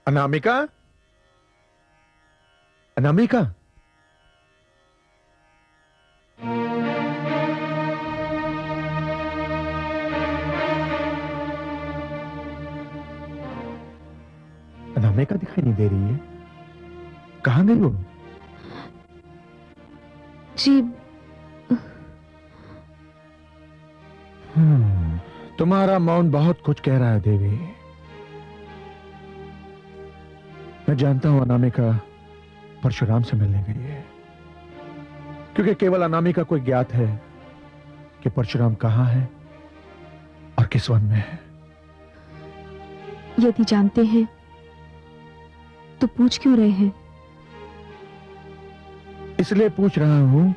अनामिका, अनामिका। अनामिका दिखाई नहीं दे रही है। कहां गई वो? जी तुम्हारा मौन बहुत कुछ कह रहा है देवी। मैं जानता हूं अनामिका परशुराम से मिलने गई है, क्योंकि केवल अनामिका को ज्ञात है कि परशुराम कहां है और किस वन में है। यदि जानते हैं तो पूछ क्यों रहे हैं? इसलिए पूछ रहा हूं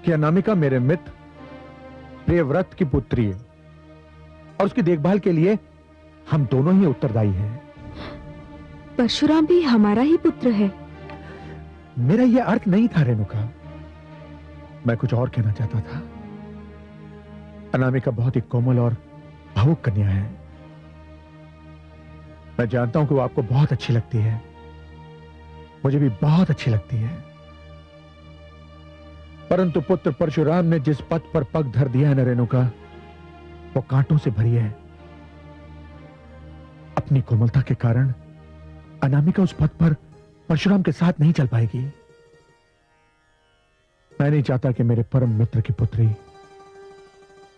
कि अनामिका मेरे मित्र प्रियव्रत की पुत्री है और उसकी देखभाल के लिए हम दोनों ही उत्तरदायी हैं। परशुराम भी हमारा ही पुत्र है। मेरा यह अर्थ नहीं था रेणुका, मैं कुछ और कहना चाहता था। अनामिका बहुत ही कोमल और भावुक कन्या है। मैं जानता हूं कि वो आपको बहुत अच्छी लगती है, मुझे भी बहुत अच्छी लगती है, परंतु पुत्र परशुराम ने जिस पथ पर पग धर दिया है न रेणुका, वो कांटों से भरी है। अपनी कोमलता के कारण अनामिका उस पथ पर परशुराम के साथ नहीं चल पाएगी। मैं नहीं चाहता कि मेरे परम मित्र की पुत्री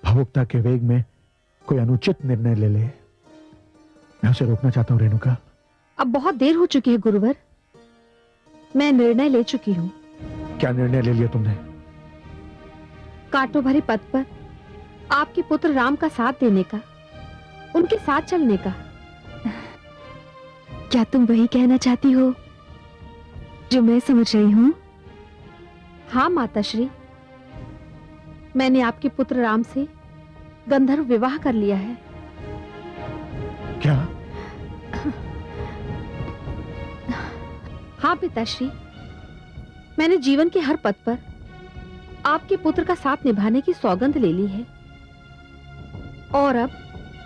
भावुकता के वेग में कोई अनुचित निर्णय ले ले। मैं उसे रोकना चाहता हूं रेणुका। अब बहुत देर हो चुकी है गुरुवर, मैं निर्णय ले चुकी हूँ। क्या निर्णय ले लिया तुमने? कांटों भरे पथ पर आपके पुत्र राम का साथ देने का, उनके साथ चलने का। क्या तुम वही कहना चाहती हो जो मैं समझ रही हूँ? हाँ माताश्री, मैंने आपके पुत्र राम से गंधर्व विवाह कर लिया है। क्या? हाँ पिताश्री, मैंने जीवन के हर पथ पर आपके पुत्र का साथ निभाने की सौगंध ले ली है। और अब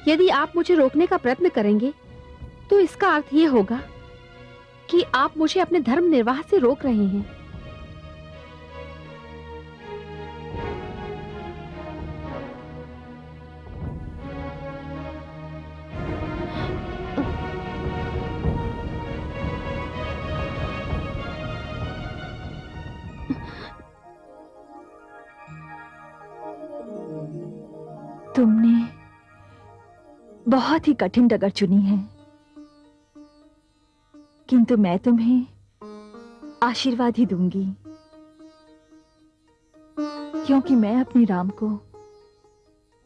यदि आप मुझे रोकने का प्रयत्न करेंगे तो इसका अर्थ यह होगा कि आप मुझे अपने धर्म निर्वाह से रोक रहे हैं। तुमने बहुत ही कठिन डगर चुनी है, किंतु मैं तुम्हें आशीर्वाद ही दूंगी, क्योंकि मैं अपने राम को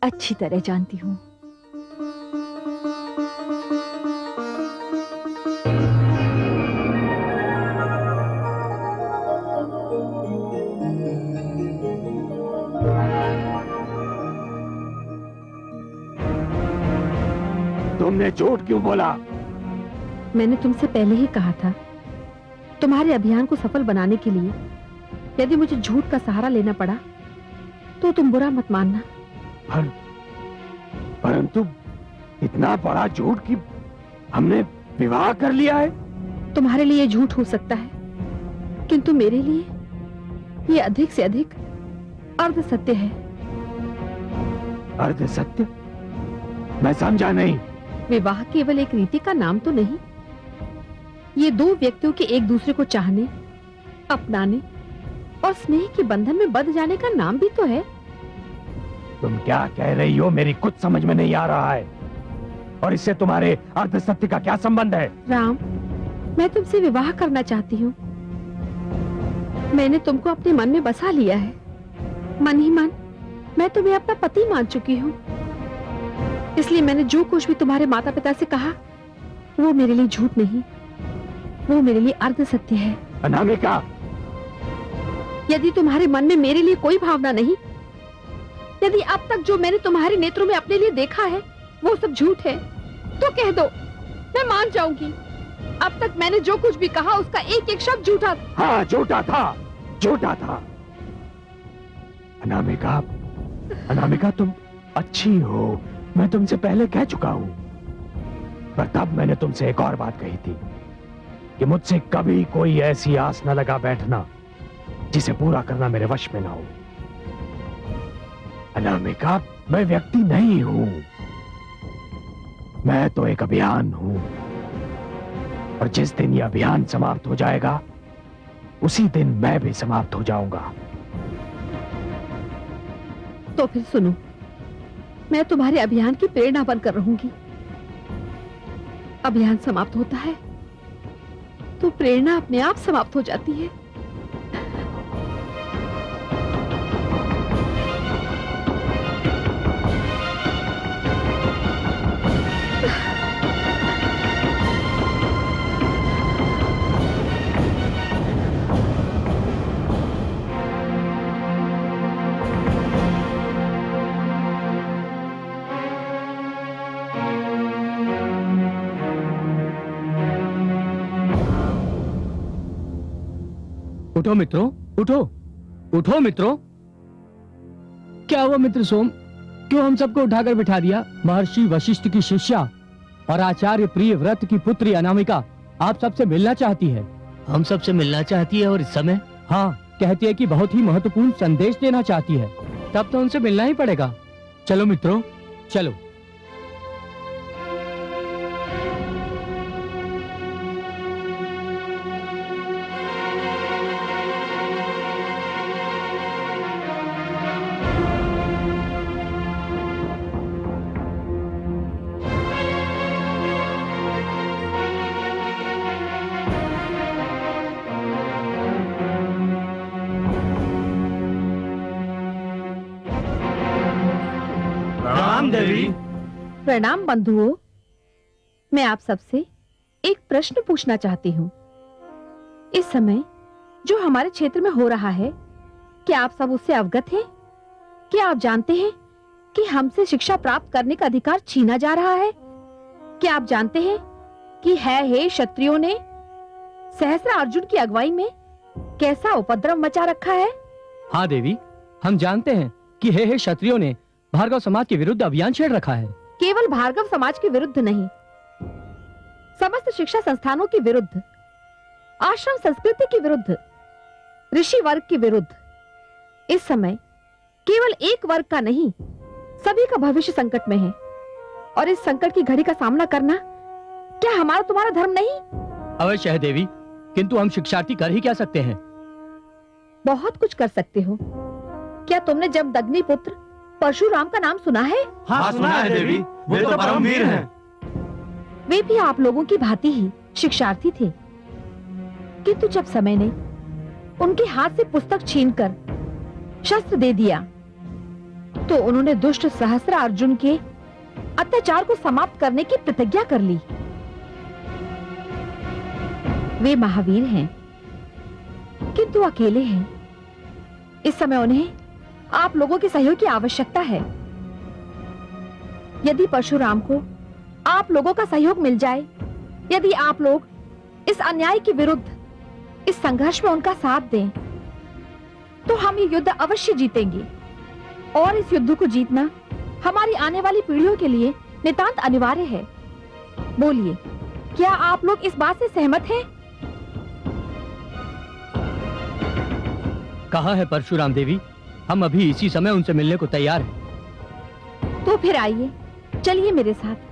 अच्छी तरह जानती हूं। तुमने झूठ क्यों बोला? मैंने तुमसे पहले ही कहा था, तुम्हारे अभियान को सफल बनाने के लिए यदि मुझे झूठ का सहारा लेना पड़ा तो तुम बुरा मत मानना। परंतु इतना बड़ा झूठ कि हमने विवाह कर लिया है। तुम्हारे लिए झूठ हो सकता है, किंतु मेरे लिए ये अधिक से अधिक अर्ध सत्य है। अर्ध सत्य? मैं समझा नहीं। विवाह केवल एक रीति का नाम तो नहीं, ये दो व्यक्तियों के एक दूसरे को चाहने, अपनाने और स्नेह के बंधन में बंध जाने का नाम भी तो है। तुम क्या कह रही हो? मेरी कुछ समझ में नहीं आ रहा है। और इससे तुम्हारे अर्ध सत्य का क्या संबंध है? राम, मैं तुमसे विवाह करना चाहती हूँ। मैंने तुमको अपने मन में बसा लिया है। मन ही मन मैं तुम्हें अपना पति मान चुकी हूँ। इसलिए मैंने जो कुछ भी तुम्हारे माता पिता से कहा वो मेरे लिए झूठ नहीं, वो मेरे लिए अर्ध सत्य है। अनामिका, यदि तुम्हारे मन में मेरे लिए कोई भावना नहीं, यदि अब तक जो मैंने तुम्हारे नेत्रों में अपने लिए देखा है वो सब झूठ है, तो कह दो, मैं मान जाऊंगी। अब तक मैंने जो कुछ भी कहा उसका एक एक शब्द झूठा था। हाँ, झूठा था, झूठा था। अनामिका, अनामिका तुम अच्छी हो, मैं तुमसे पहले कह चुका हूं। पर तब मैंने तुमसे एक और बात कही थी कि मुझसे कभी कोई ऐसी आस न लगा बैठना जिसे पूरा करना मेरे वश में ना हो। अनामिका, मैं व्यक्ति नहीं हूं, मैं तो एक अभियान हूं, और जिस दिन यह अभियान समाप्त हो जाएगा उसी दिन मैं भी समाप्त हो जाऊंगा। तो फिर सुनो, मैं तुम्हारे अभियान की प्रेरणा बनकर रहूंगी। अभियान समाप्त होता है तो प्रेरणा अपने आप समाप्त हो जाती है। उठो मित्रों, उठो उठो मित्रों। क्या हुआ मित्र सोम, क्यों हम सबको उठाकर बिठा दिया? महर्षि वशिष्ठ की शिष्या और आचार्य प्रिय व्रत की पुत्री अनामिका आप सबसे मिलना चाहती है। हम सबसे मिलना चाहती है और इस समय? हाँ, कहती है कि बहुत ही महत्वपूर्ण संदेश देना चाहती है। तब तो उनसे मिलना ही पड़ेगा। चलो मित्रों, चलो। प्रणाम बंधुओं, मैं आप सबसे एक प्रश्न पूछना चाहती हूँ। इस समय जो हमारे क्षेत्र में हो रहा है, क्या आप सब उससे अवगत हैं? क्या आप जानते हैं कि हमसे शिक्षा प्राप्त करने का अधिकार छीना जा रहा है? क्या आप जानते हैं कि हे क्षत्रियों ने सहस्त्र अर्जुन की अगुवाई में कैसा उपद्रव मचा रखा है? हाँ देवी, हम जानते हैं कि हे क्षत्रियों ने भार्गव समाज के विरुद्ध अभियान छेड़ रखा है। केवल भार्गव समाज के विरुद्ध नहीं, समस्त शिक्षा संस्थानों के विरुद्ध, आश्रम संस्कृति के विरुद्ध, ऋषि वर्ग के विरुद्ध। इस समय केवल एक वर्ग का नहीं, सभी का भविष्य संकट में है, और इस संकट की घड़ी का सामना करना क्या हमारा तुम्हारा धर्म नहीं? अवश्य है देवी, किंतु हम शिक्षार्थी कर ही क्या सकते हैं? बहुत कुछ कर सकते हो। क्या तुमने जमदग्नि पुत्र परशुराम का नाम सुना है? हाँ सुना है देवी, वे तो परमवीर हैं। वे भी आप लोगों की भांति ही शिक्षार्थी थे, किंतु जब समय ने उनके हाथ से पुस्तक छीनकर शस्त्र दे दिया तो उन्होंने दुष्ट सहस्त्र अर्जुन के अत्याचार को समाप्त करने की प्रतिज्ञा कर ली। वे महावीर हैं, किंतु अकेले हैं। इस समय उन्हें आप लोगों के सहयोग की आवश्यकता है। यदि परशुराम को आप लोगों का सहयोग मिल जाए, यदि आप लोग इस अन्याय के विरुद्ध इस संघर्ष में उनका साथ दें, तो हम ये युद्ध अवश्य जीतेंगे। और इस युद्ध को जीतना हमारी आने वाली पीढ़ियों के लिए नितांत अनिवार्य है। बोलिए, क्या आप लोग इस बात से सहमत हैं? कहा है परशुराम देवी, हम अभी इसी समय उनसे मिलने को तैयार हैं। तो फिर आइए, चलिए मेरे साथ।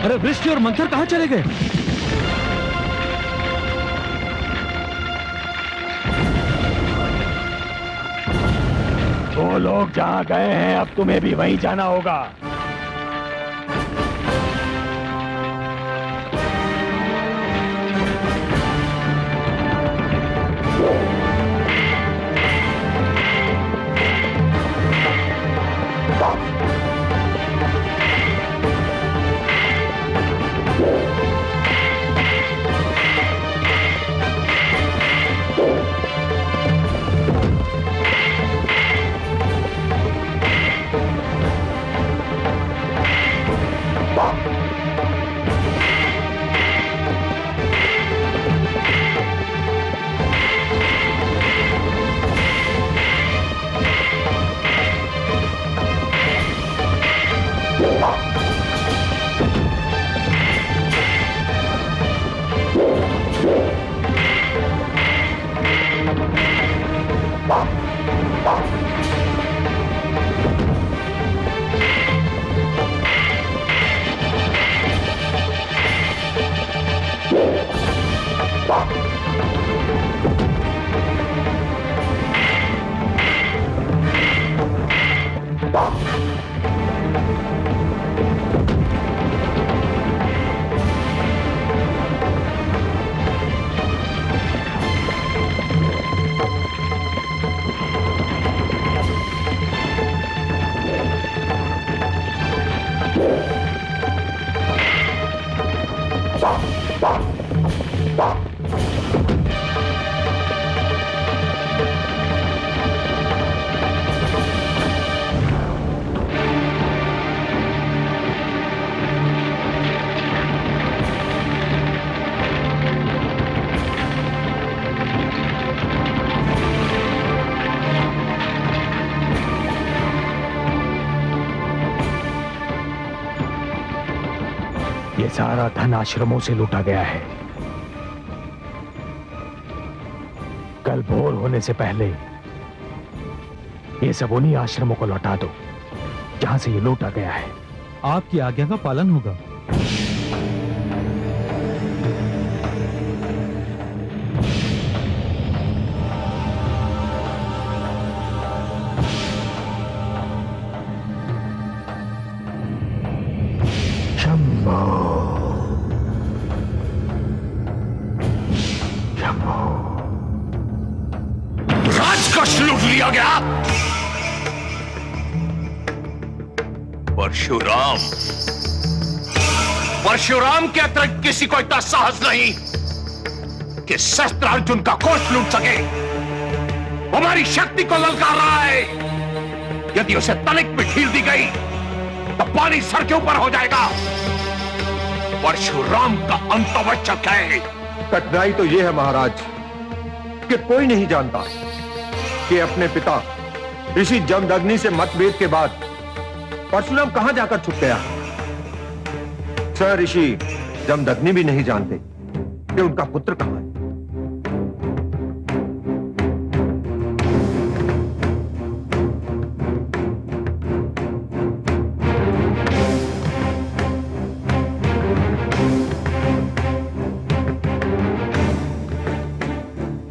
अरे वृष्टि और मंथर कहां चले गए? वो लोग जहां गए हैं अब तुम्हें भी वहीं जाना होगा। ये सारा धन आश्रमों से लूटा गया है। कल भोर होने से पहले ये सब उन्हीं आश्रमों को लौटा दो जहां से ये लूटा गया है। आपकी आज्ञा का पालन होगा। राजकोष लूट लिया गया। परशुराम के अतिरिक्त किसी को इतना साहस नहीं कि शस्त्र अर्जुन का कोष लूट सके। हमारी शक्ति को ललकार रहा है। यदि उसे तनिक भी ढील दी गई तो पानी सर के ऊपर हो जाएगा। परशुराम का अंत आवश्यक है। कठिनाई तो यह है महाराज कि कोई नहीं जानता कि अपने पिता ऋषि जमदग्नि से मतभेद के बाद परशुराम कहां जाकर छुप गया। सर ऋषि जमदग्नि भी नहीं जानते कि उनका पुत्र कहां है।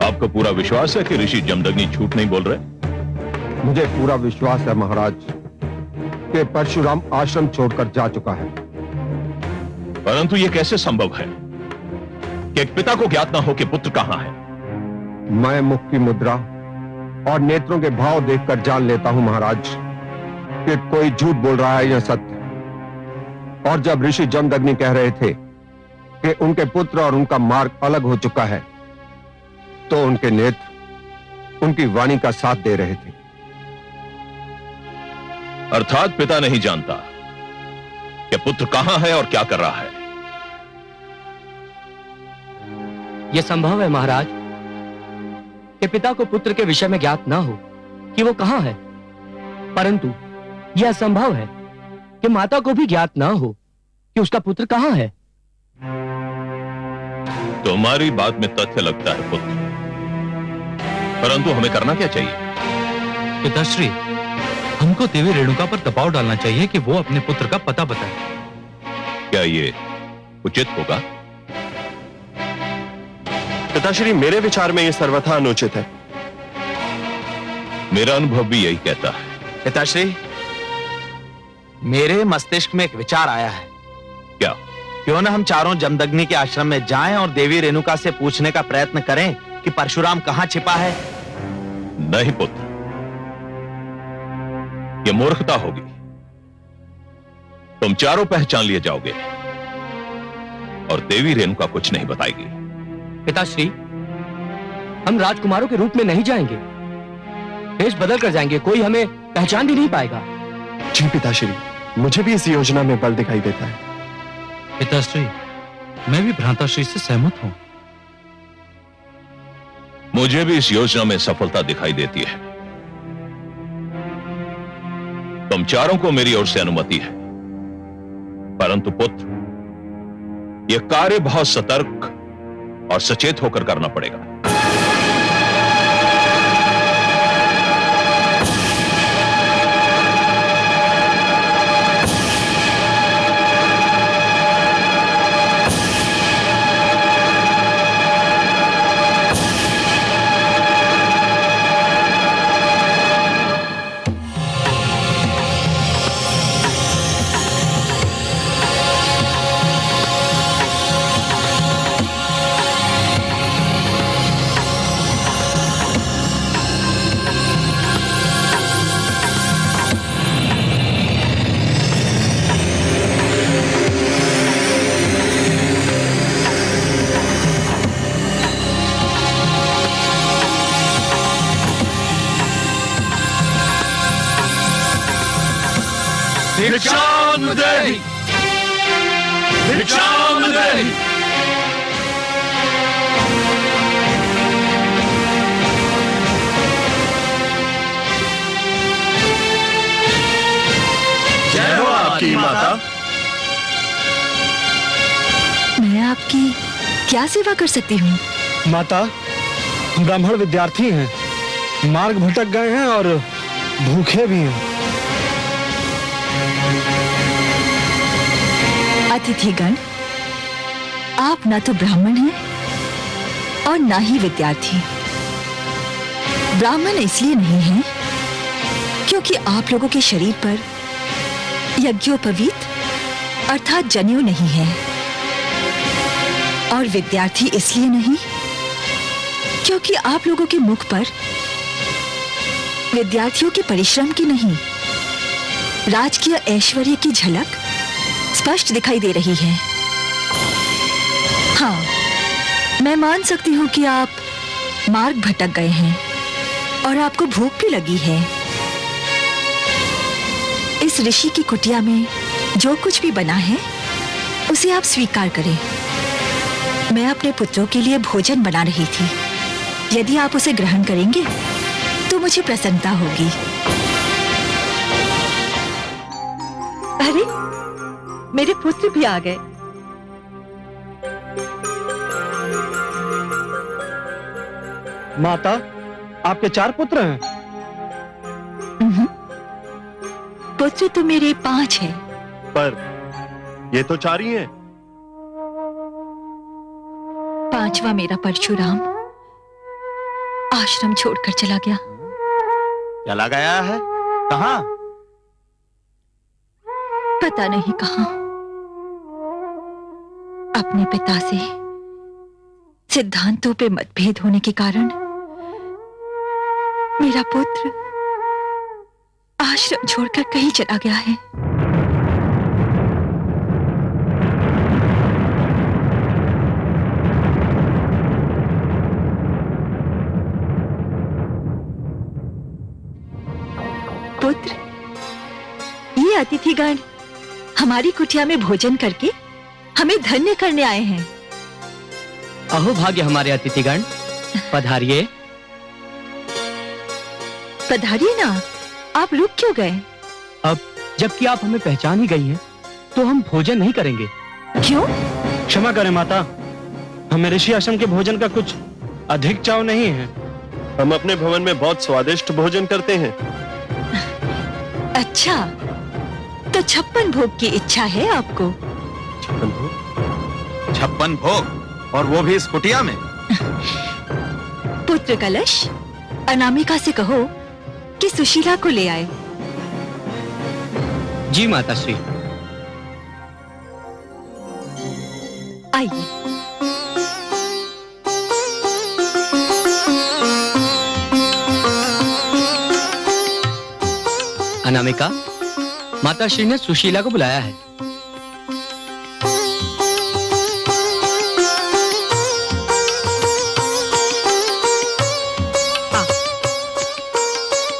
आपको पूरा विश्वास है कि ऋषि जमदग्नि झूठ नहीं बोल रहे? मुझे पूरा विश्वास है महाराज कि परशुराम आश्रम छोड़कर जा चुका है। परंतु यह कैसे संभव है कि एक पिता को ज्ञात ना हो कि पुत्र कहां है? मैं मुख की मुद्रा और नेत्रों के भाव देखकर जान लेता हूं महाराज कि कोई झूठ बोल रहा है या सत्य। और जब ऋषि जमदग्नि कह रहे थे कि उनके पुत्र और उनका मार्ग अलग हो चुका है तो उनके नेत्र उनकी वाणी का साथ दे रहे थे। अर्थात पिता नहीं जानता कि पुत्र कहां है और क्या कर रहा है। यह संभव है महाराज कि पिता को पुत्र के विषय में ज्ञात ना हो कि वो कहां है, परंतु यह असंभव है कि माता को भी ज्ञात ना हो कि उसका पुत्र कहां है। तुम्हारी बात में तथ्य लगता है पुत्र, परंतु हमें करना क्या चाहिए? पिताश्री, हमको देवी रेणुका पर दबाव डालना चाहिए कि वो अपने पुत्र का पता बताए। क्या ये उचित होगा? पिताश्री, मेरे विचार में यह सर्वथा अनुचित है। मेरा अनुभव भी यही कहता है। पिताश्री, मेरे मस्तिष्क में एक विचार आया है। क्या? क्यों ना हम चारों जमदग्नि के आश्रम में जाएं और देवी रेणुका से पूछने का प्रयत्न करें कि परशुराम कहां छिपा है? नहीं पुत्र, यह मूर्खता होगी। तुम चारों पहचान लिए जाओगे और देवी रेणुका कुछ नहीं बताएगी। पिताश्री, हम राजकुमारों के रूप में नहीं जाएंगे, भेष बदल कर जाएंगे, कोई हमें पहचान भी नहीं पाएगा। जी पिताश्री, मुझे भी इस योजना में बल दिखाई देता है। पिताश्री, मैं भी भ्राताश्री से सहमत हूं। मुझे भी इस योजना में सफलता दिखाई देती है। तुम चारों को मेरी ओर से अनुमति है, परंतु पुत्र, यह कार्य बहुत सतर्क और सचेत होकर करना पड़ेगा। जय हो आपकी माता। मैं आपकी क्या सेवा कर सकती हूँ? माता, ब्राह्मण विद्यार्थी हैं, मार्ग भटक गए हैं और भूखे भी हैं। अतिथिगण, आप ना तो ब्राह्मण हैं और ना ही विद्यार्थी। ब्राह्मण इसलिए नहीं हैं क्योंकि आप लोगों के शरीर पर यज्ञोपवीत अर्थात जनेऊ नहीं है, और विद्यार्थी इसलिए नहीं क्योंकि आप लोगों के मुख पर विद्यार्थियों के परिश्रम की नहीं, राजकीय ऐश्वर्य की झलक स्पष्ट दिखाई दे रही है। हाँ, मैं मान सकती हूँ कि आप मार्ग भटक गए हैं और आपको भूख भी लगी है। इस ऋषि की कुटिया में जो कुछ भी बना है उसे आप स्वीकार करें। मैं अपने पुत्रों के लिए भोजन बना रही थी। यदि आप उसे ग्रहण करेंगे तो मुझे प्रसन्नता होगी। अरे, मेरे पुत्र भी आ गए। माता, आपके 4 पुत्र हैं? पुत्र तो मेरे 5 हैं। पर ये तो 4 ही हैं। 5वां मेरा परशुराम आश्रम छोड़कर चला गया। चला गया है? कहां? पता नहीं कहां। अपने पिता से सिद्धांतों पे मतभेद होने के कारण मेरा पुत्र आश्रम छोड़कर कहीं चला गया है। पुत्र, ये अतिथिगण हमारी कुटिया में भोजन करके हमें धन्य करने आए हैं। अहो भाग्य हमारे अतिथिगण, पधारिए। पधारिए ना, आप रुक क्यों गए? अब जबकि आप हमें पहचान ही गई हैं, तो हम भोजन नहीं करेंगे। क्यों? क्षमा करें माता, हमें ऋषि आश्रम के भोजन का कुछ अधिक चाव नहीं है। हम अपने भवन में बहुत स्वादिष्ट भोजन करते हैं। अच्छा, तो 56 भोग की इच्छा है आपको? 56 भोग। 56 भोग, और वो भी इस कुटिया में? पुत्र कलश, अनामिका से कहो कि सुशीला को ले आए। जी माताश्री। आइए। अनामिका, माताश्री ने सुशीला को बुलाया है।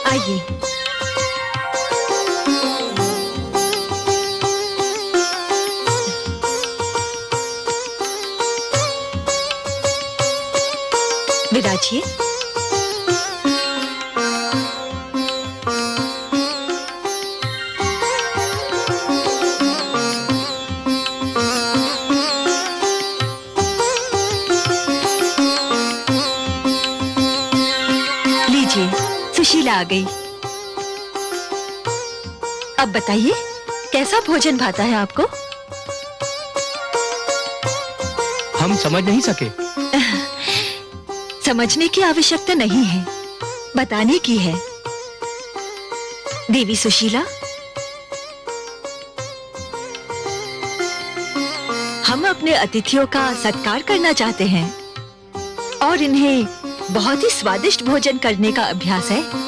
आइए। विराजिए। लीजिए, सुशीला आ गई। अब बताइए, कैसा भोजन भाता है आपको? हम समझ नहीं सके। समझने की आवश्यकता नहीं है, बताने की है। देवी सुशीला, हम अपने अतिथियों का सत्कार करना चाहते हैं और इन्हें बहुत ही स्वादिष्ट भोजन करने का अभ्यास है।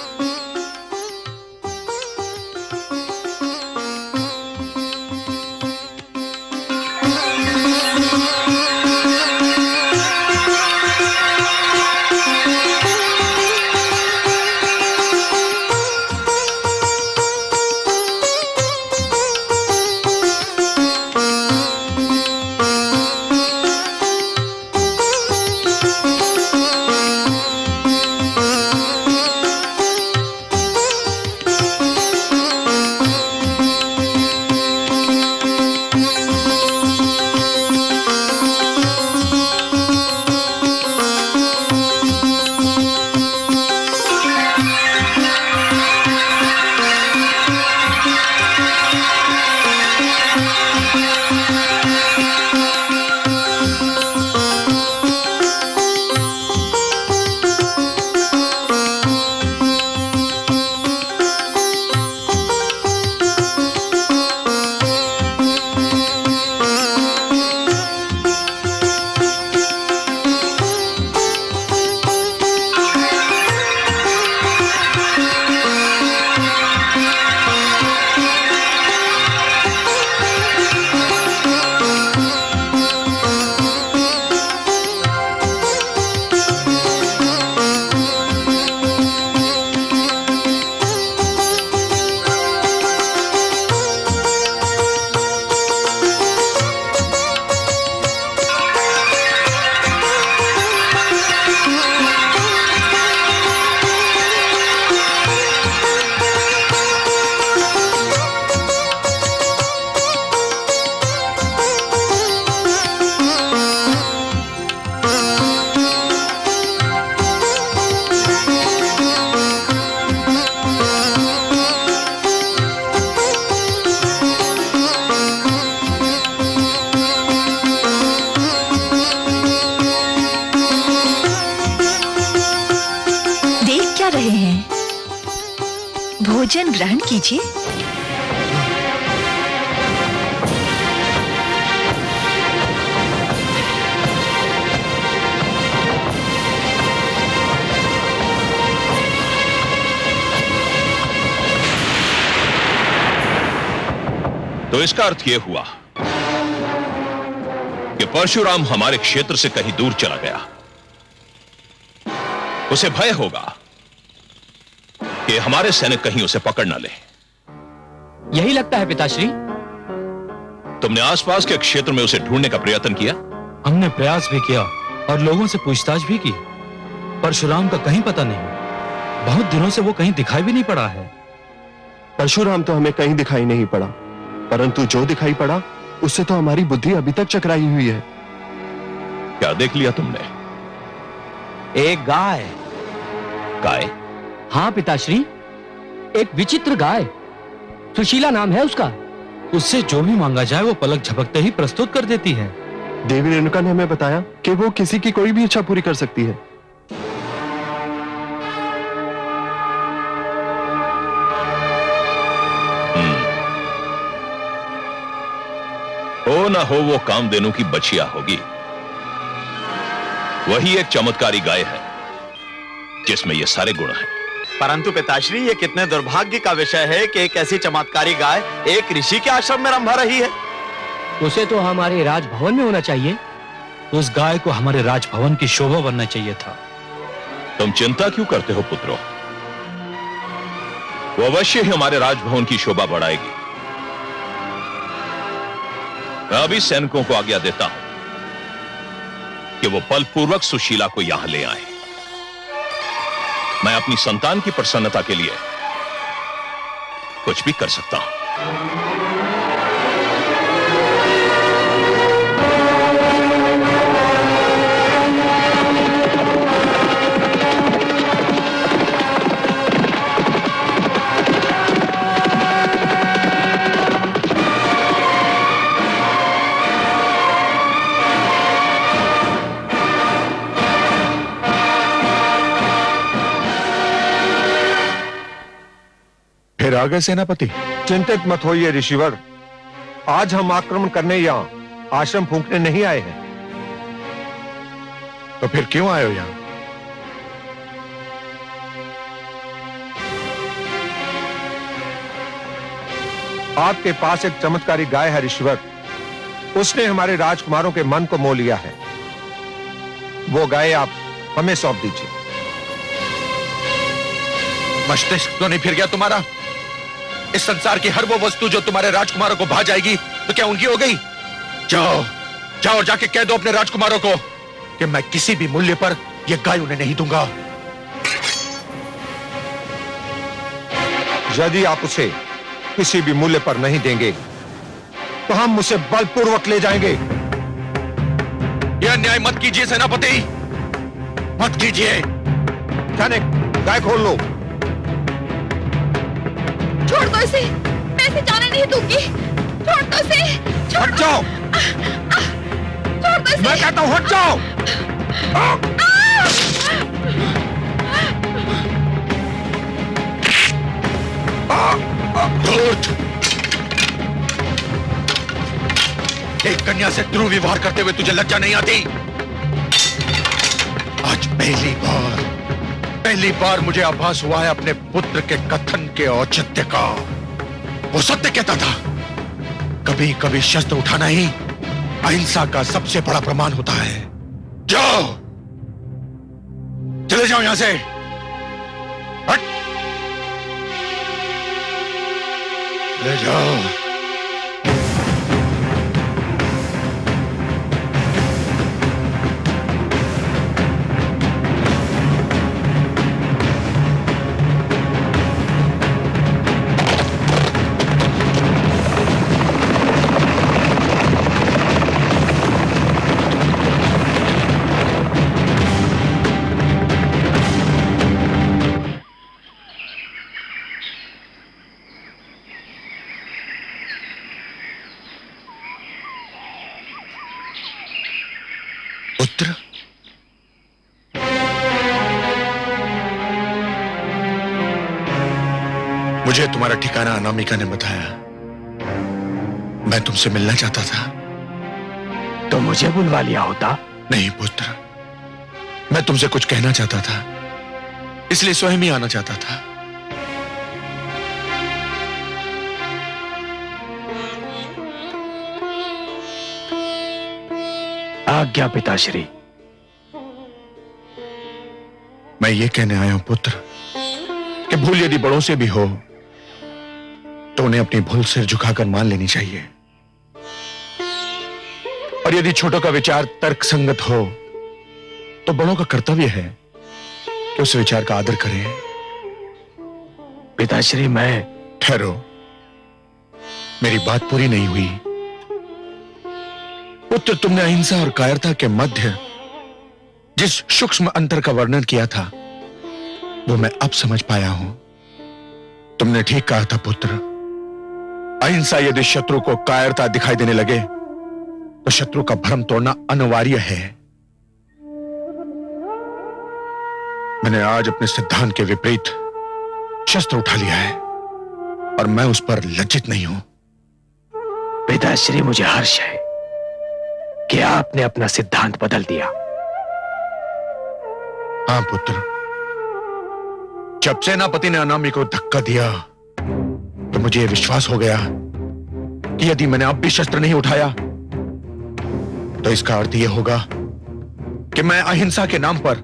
भोजन ग्रहण कीजिए। तो इसका अर्थ यह हुआ कि परशुराम हमारे क्षेत्र से कहीं दूर चला गया। उसे भय होगा कि हमारे सैनिक कहीं उसे पकड़ ना ले। यही लगता है पिताश्री। तुमने आसपास के क्षेत्र में उसे ढूंढने का प्रयत्न किया? हमने प्रयास भी किया और लोगों से पूछताछ भी की। परशुराम का कहीं पता नहीं। बहुत दिनों से वो कहीं दिखाई भी नहीं पड़ा है। परशुराम तो हमें कहीं दिखाई नहीं पड़ा, परंतु जो दिखाई पड़ा उससे तो हमारी बुद्धि अभी तक चकराई हुई है। क्या देख लिया तुमने? एक गाय। गाय? हाँ पिताश्री, एक विचित्र गाय। सुशीला नाम है उसका। उससे जो भी मांगा जाए वो पलक झपकते ही प्रस्तुत कर देती है। देवी रेणुका ने हमें बताया कि वो किसी की कोई भी इच्छा पूरी कर सकती है। हो ना हो वो कामधेनु की बछिया होगी। वही एक चमत्कारी गाय है जिसमें ये सारे गुण हैं। परंतु पिताश्री, ये कितने दुर्भाग्य का विषय है कि एक ऐसी चमत्कारी गाय एक ऋषि के आश्रम में रंभा रही है। उसे तो हमारे राजभवन में होना चाहिए। उस गाय को हमारे राजभवन की शोभा बनना चाहिए था। तुम चिंता क्यों करते हो पुत्रो? वो अवश्य ही हमारे राजभवन की शोभा बढ़ाएगी। मैं अभी सैनिकों को आज्ञा देता हूं कि वो बलपूर्वक सुशीला को यहां ले आए। मैं अपनी संतान की प्रसन्नता के लिए कुछ भी कर सकता हूं। फिर आ गए सेनापति? चिंतित मत होइए ऋषिवर, आज हम आक्रमण करने यहां आश्रम फूंकने नहीं आए हैं। तो फिर क्यों आए हो यहां? आपके पास एक चमत्कारी गाय है ऋषिवर, उसने हमारे राजकुमारों के मन को मोह लिया है। वो गाय आप हमें सौंप दीजिए। मस्तिष्क तो नहीं फिर गया तुम्हारा? इस संसार की हर वो वस्तु जो तुम्हारे राजकुमारों को भा जाएगी तो क्या उनकी हो गई? जाओ जाओ और जाके कह दो अपने राजकुमारों को कि मैं किसी भी मूल्य पर यह गाय उन्हें नहीं दूंगा। यदि आप उसे किसी भी मूल्य पर नहीं देंगे तो हम उसे बलपूर्वक ले जाएंगे। यह अन्याय मत कीजिए सेनापति, मत कीजिए। सैनिक, गाय खोल लो। छोड़ दो इसे, मैं इसे जाने नहीं दूंगी। छोड़ दो इसे, हट जाओ। छोड़ दो इसे। मैं कहता हूं हट जाओ। धूर्त! एक कन्या से दुर्व्यवहार करते हुए तुझे लज्जा नहीं आती? आज पहली बार मुझे आभास हुआ है अपने पुत्र के कथन के औचित्य का। वो सत्य कहता था, कभी कभी शस्त्र उठाना ही अहिंसा का सबसे बड़ा प्रमाण होता है। जाओ, चले जाओ यहां से। हट, ले जाओ। पुत्र, मुझे तुम्हारा ठिकाना अनामिका ने बताया। मैं तुमसे मिलना चाहता था। तो मुझे बुलवा लिया होता। नहीं पुत्र, मैं तुमसे कुछ कहना चाहता था, इसलिए स्वयं ही आना चाहता था। आज्ञा पिताश्री। मैं ये कहने आया हूं पुत्र कि भूल यदि बड़ों से भी हो तो उन्हें अपनी भूल सिर झुकाकर मान लेनी चाहिए, और यदि छोटों का विचार तर्क संगत हो तो बड़ों का कर्तव्य है कि उस विचार का आदर करें। पिताश्री, मैं ठहरो, मेरी बात पूरी नहीं हुई। पुत्र, तुमने अहिंसा और कायरता के मध्य जिस सूक्ष्म अंतर का वर्णन किया था वो मैं अब समझ पाया हूं। तुमने ठीक कहा था पुत्र, अहिंसा यदि शत्रु को कायरता दिखाई देने लगे तो शत्रु का भ्रम तोड़ना अनिवार्य है। मैंने आज अपने सिद्धांत के विपरीत शस्त्र उठा लिया है और मैं उस पर लज्जित नहीं हूं। पिताश्री, मुझे हर्ष है कि आपने अपना सिद्धांत बदल दिया। हाँ पुत्र, जब सेनापति ने अनामी को धक्का दिया तो मुझे यह विश्वास हो गया कि यदि मैंने अब भी शस्त्र नहीं उठाया तो इसका अर्थ यह होगा कि मैं अहिंसा के नाम पर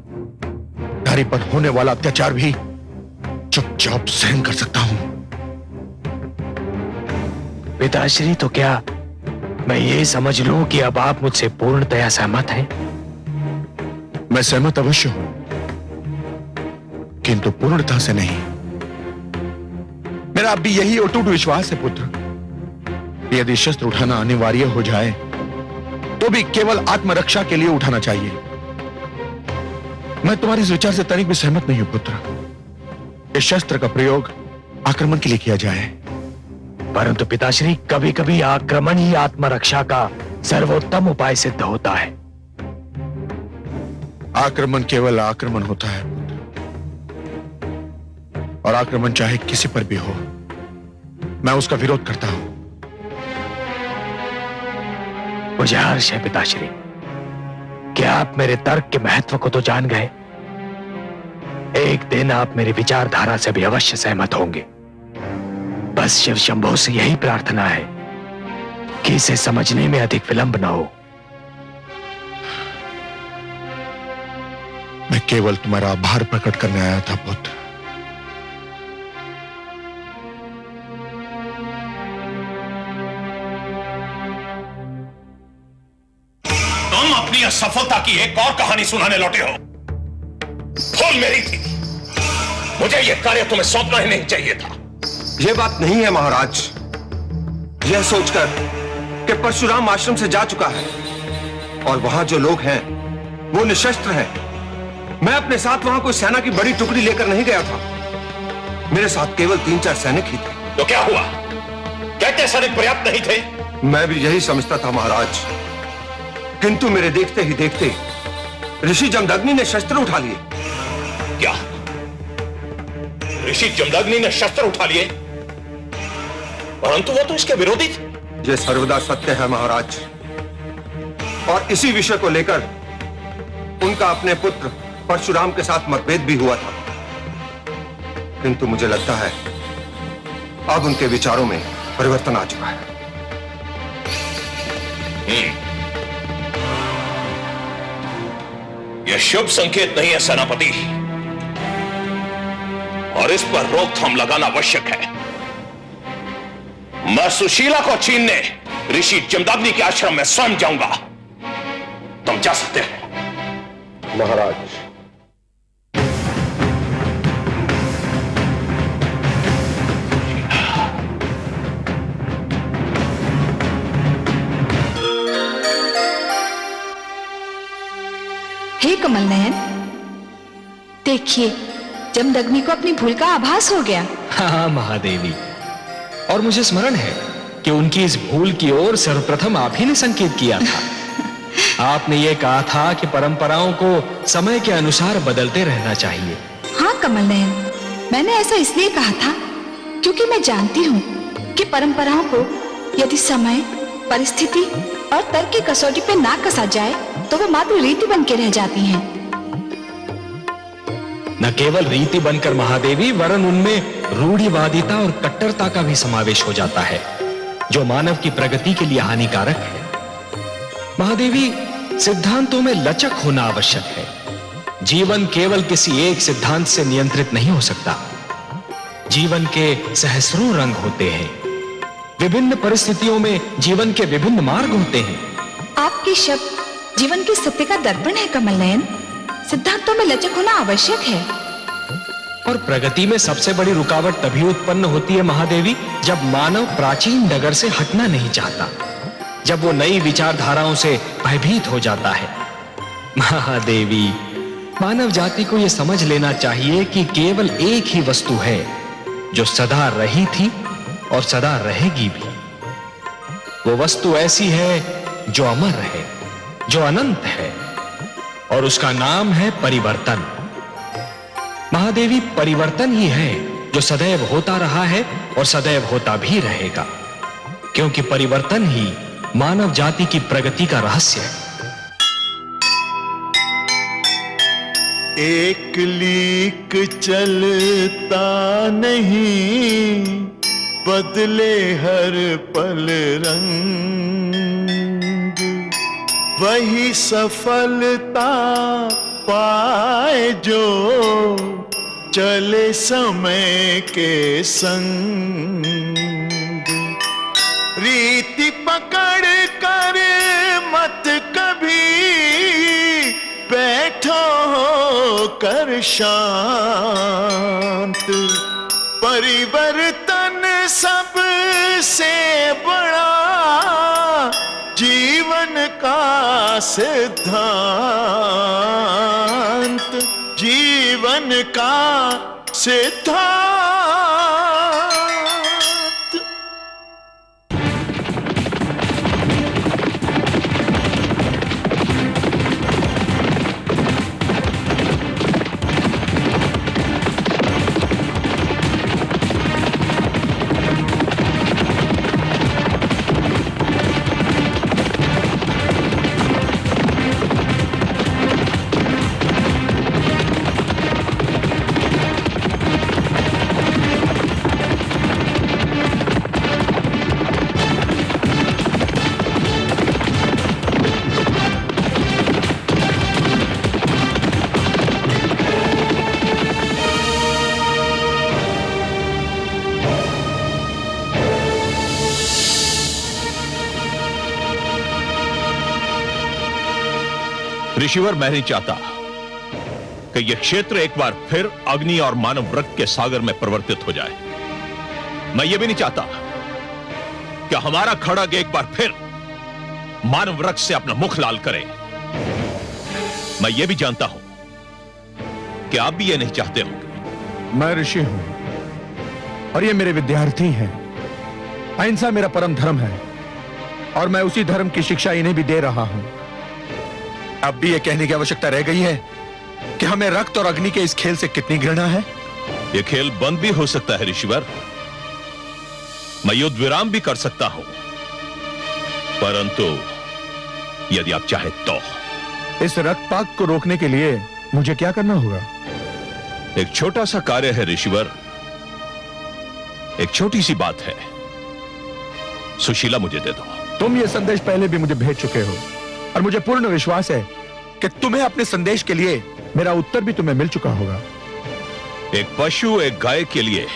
नारी पर होने वाला अत्याचार भी चुपचाप सहन कर सकता हूं। पिताश्री, तो क्या मैं ये समझ लूं कि अब आप मुझसे पूर्णतया सहमत हैं? मैं सहमत अवश्य हूं, किंतु पूर्णता से नहीं। मेरा अब भी यही अटूट विश्वास है पुत्र, यदि शस्त्र उठाना अनिवार्य हो जाए तो भी केवल आत्मरक्षा के लिए उठाना चाहिए। मैं तुम्हारे इस विचार से तनिक भी सहमत नहीं हूं पुत्र। इस शस्त्र का प्रयोग आक्रमण के लिए किया जाए। परंतु पिताश्री, कभी कभी आक्रमण ही आत्मरक्षा का सर्वोत्तम उपाय सिद्ध होता है। आक्रमण केवल आक्रमण होता है और आक्रमण चाहे किसी पर भी हो, मैं उसका विरोध करता हूं। मुझे हर्ष है पिताश्री कि आप मेरे तर्क के महत्व को तो जान गए। एक दिन आप मेरी विचारधारा से भी अवश्य सहमत होंगे। बस शिव शंभो से यही प्रार्थना है कि इसे समझने में अधिक विलंब न हो। मैं केवल तुम्हारा आभार प्रकट करने आया था पुत्र। तुम अपनी असफलता की एक और कहानी सुनाने लौटे हो। भूल मेरी थी, मुझे यह कार्य तुम्हें सौंपना ही नहीं चाहिए था। यह बात नहीं है महाराज। यह सोचकर कि परशुराम आश्रम से जा चुका है और वहां जो लोग हैं वो निशस्त्र हैं। मैं अपने साथ वहां कोई सेना की बड़ी टुकड़ी लेकर नहीं गया था। मेरे साथ केवल 3-4 सैनिक ही थे। तो क्या हुआ? कहते सैनिक पर्याप्त नहीं थे? मैं भी यही समझता था महाराज, किंतु मेरे देखते ही देखते ऋषि जमदग्नि ने शस्त्र उठा लिए। क्या ऋषि जमदग्नि ने शस्त्र उठा लिए? परंतु वो तो इसके विरोधी थे। यह सर्वदा सत्य है महाराज, और इसी विषय को लेकर उनका अपने पुत्र परशुराम के साथ मतभेद भी हुआ था। किंतु मुझे लगता है अब उनके विचारों में परिवर्तन आ चुका है। यह शुभ संकेत नहीं है सेनापति, और इस पर रोकथाम लगाना आवश्यक है। मैं सुशीला को छीनने ऋषि जमदग्नि के आश्रम में स्वयं जाऊंगा। तुम जा सकते हो महाराज। हे कमल नयन, देखिए जमदग्नि को अपनी भूल का आभास हो गया। हाँ महादेवी, और मुझे स्मरण है कि उनकी इस भूल की ओर सर्वप्रथम आप ही ने संकेत किया था। आपने ये कहा था कि परंपराओं को समय के अनुसार बदलते रहना चाहिए। हाँ कमल नयन, मैंने ऐसा इसलिए कहा था क्योंकि मैं जानती हूँ कि परंपराओं को यदि समय, परिस्थिति और तर्क की कसौटी पे ना कसा जाए तो वो मात्र रीति बन के रह जाती हैं। न केवल रीति बनकर महादेवी, वरन उनमें रूढ़िवादिता और कट्टरता का भी समावेश हो जाता है, जो मानव की प्रगति के लिए हानिकारक है। महादेवी, सिद्धांतों में लचक होना आवश्यक है। जीवन केवल किसी एक सिद्धांत से नियंत्रित नहीं हो सकता। जीवन के सहस्रों रंग होते हैं। विभिन्न परिस्थितियों में जीवन के विभिन्न मार्ग होते हैं। आपके शब्द जीवन के सत्य का दर्पण है कमल नयन। सिद्धांतों में लचक होना आवश्यक है। और प्रगति में सबसे बड़ी रुकावट तभी उत्पन्न होती है महादेवी, जब मानव प्राचीन डगर से हटना नहीं चाहता, जब वो नई विचारधाराओं से भयभीत हो जाता है। महादेवी, मानव जाति को यह समझ लेना चाहिए कि केवल एक ही वस्तु है जो सदा रही थी और सदा रहेगी भी। वो वस्तु ऐसी है जो अमर है, जो अनंत है, और उसका नाम है परिवर्तन। महादेवी परिवर्तन ही है जो सदैव होता रहा है और सदैव होता भी रहेगा, क्योंकि परिवर्तन ही मानव जाति की प्रगति का रहस्य है। एक लीक चलता नहीं, बदले हर पल रंग, वही सफलता पाए जो चले समय के संग। रीति पकड़ कर मत कभी बैठो कर शांत, परिवर्तन सबसे बड़ा जीवन का सिद्धांत, जीवन का सिद्धांत। ऋषिवर, मैं नहीं चाहता कि यह क्षेत्र एक बार फिर अग्नि और मानव वृक्ष के सागर में परिवर्तित हो जाए। मैं यह भी नहीं चाहता कि हमारा खड़ग एक बार फिर मानव वृक्ष से अपना मुख लाल करे। मैं यह भी जानता हूं कि आप भी यह नहीं चाहते होंगे। मैं ऋषि हूं और ये मेरे विद्यार्थी हैं। अहिंसा मेरा परम धर्म है और मैं उसी धर्म की शिक्षा इन्हें भी दे रहा हूं। अब भी यह कहने की आवश्यकता रह गई है कि हमें रक्त और अग्नि के इस खेल से कितनी घृणा है। यह खेल बंद भी हो सकता है ऋषिवर, मैं युद्ध विराम भी कर सकता हूं, परंतु यदि आप चाहे तो। इस रक्तपात को रोकने के लिए मुझे क्या करना होगा? एक छोटा सा कार्य है ऋषिवर, एक छोटी सी बात है। सुशीला मुझे दे दो। तुम यह संदेश पहले भी मुझे भेज चुके हो और मुझे पूर्ण विश्वास है कि तुम्हें अपने संदेश के लिए मेरा उत्तर भी तुम्हें मिल चुका होगा। एक पशु एक गाय के लिए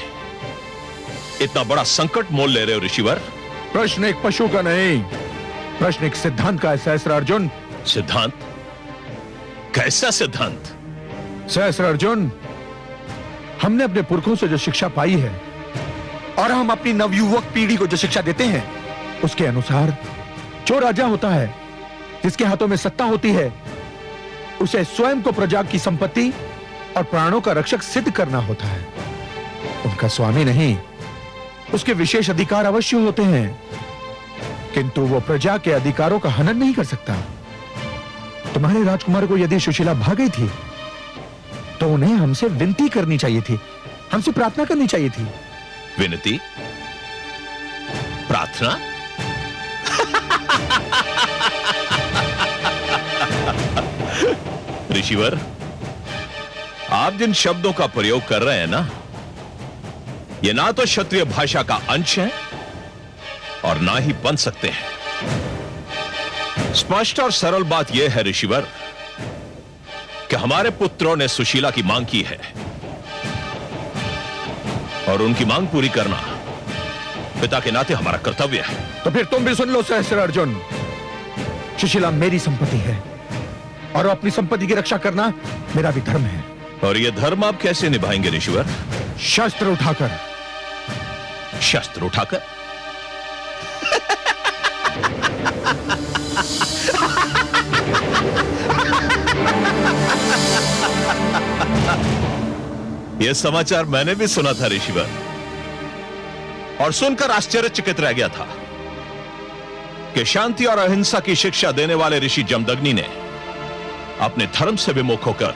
इतना बड़ा संकट मोल ले रहे हो ऋषिवर? प्रश्न एक पशु का नहीं, प्रश्न एक सिद्धांत का है सहस्त्रार्जुन। सिद्धांत? कैसा सिद्धांत? सहस्त्रार्जुन, हमने अपने पुरखों से जो शिक्षा पाई है और हम अपनी नवयुवक पीढ़ी को जो शिक्षा देते हैं उसके अनुसार जो राजा होता है, जिसके हाथों में सत्ता होती है, उसे स्वयं को प्रजा की संपत्ति और प्राणों का रक्षक सिद्ध करना होता है। उनका स्वामी नहीं, उसके विशेष अधिकार अवश्य होते हैं, किंतु वो प्रजा के अधिकारों का हनन नहीं कर सकता। तुम्हारे राजकुमार को यदि सुशीला भाग गई थी तो उन्हें हमसे विनती करनी चाहिए थी, हमसे प्रार्थना करनी चाहिए थी। विनती? प्रार्थना? ऋषिवर, आप जिन शब्दों का प्रयोग कर रहे हैं ना, ये ना तो क्षत्रिय भाषा का अंश है और ना ही बन सकते हैं। स्पष्ट और सरल बात यह है ऋषिवर कि हमारे पुत्रों ने सुशीला की मांग की है और उनकी मांग पूरी करना पिता के नाते हमारा कर्तव्य है। तो फिर तुम भी सुन लो सहस्त्रार्जुन, सुशीला मेरी संपत्ति है और अपनी संपत्ति की रक्षा करना मेरा भी धर्म है। और यह धर्म आप कैसे निभाएंगे ऋषिवर? शस्त्र उठाकर। शस्त्र उठाकर? यह समाचार मैंने भी सुना था ऋषिवर। और सुनकर आश्चर्यचकित रह गया था कि शांति और अहिंसा की शिक्षा देने वाले ऋषि जमदग्नि ने अपने धर्म से विमुख होकर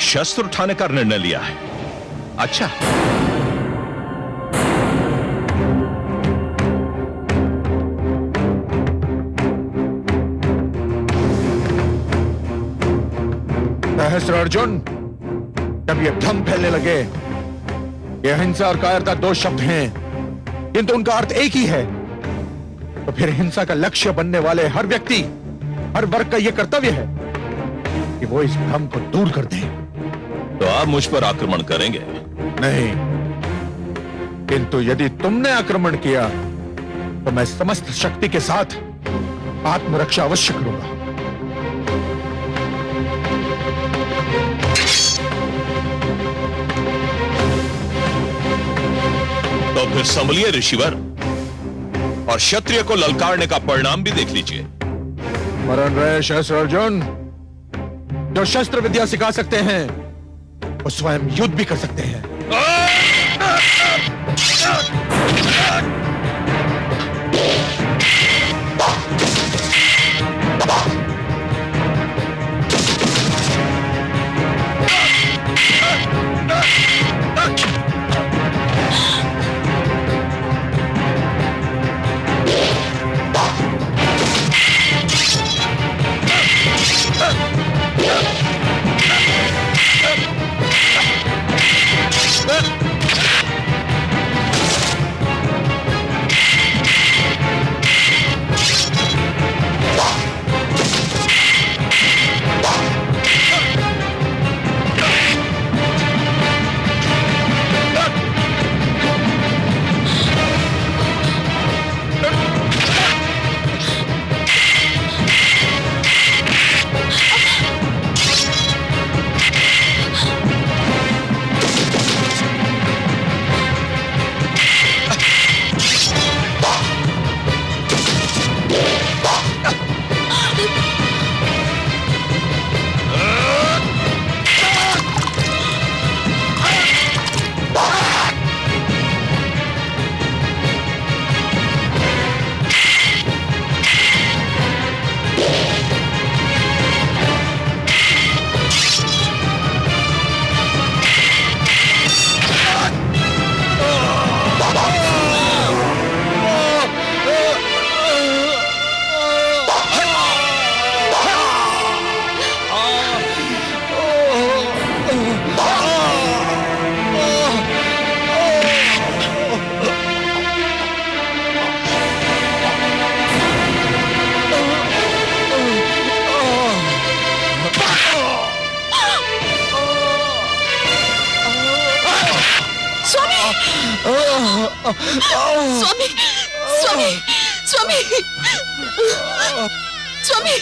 शस्त्र उठाने का निर्णय लिया है। अच्छा, सहस्त्र अर्जुन, जब ये भ्रम फैलने लगे ये अहिंसा और कायरता दो शब्द हैं किंतु उनका अर्थ एक ही है, तो फिर हिंसा का लक्ष्य बनने वाले हर व्यक्ति, हर वर्ग का यह कर्तव्य है कि वो इस भ्रम को दूर कर दे। तो आप मुझ पर आक्रमण करेंगे? नहीं, किंतु यदि तुमने आक्रमण किया तो मैं समस्त शक्ति के साथ आत्मरक्षा अवश्य करूंगा। तो फिर संभलिए ऋषिवर, और क्षत्रिय को ललकारने का परिणाम भी देख लीजिए। स्मरण रहे सहस्त्र अर्जुन, जो शस्त्र विद्या सिखा सकते हैं वो स्वयं युद्ध भी कर सकते हैं। स्वामी, स्वामी, स्वामी, स्वामी।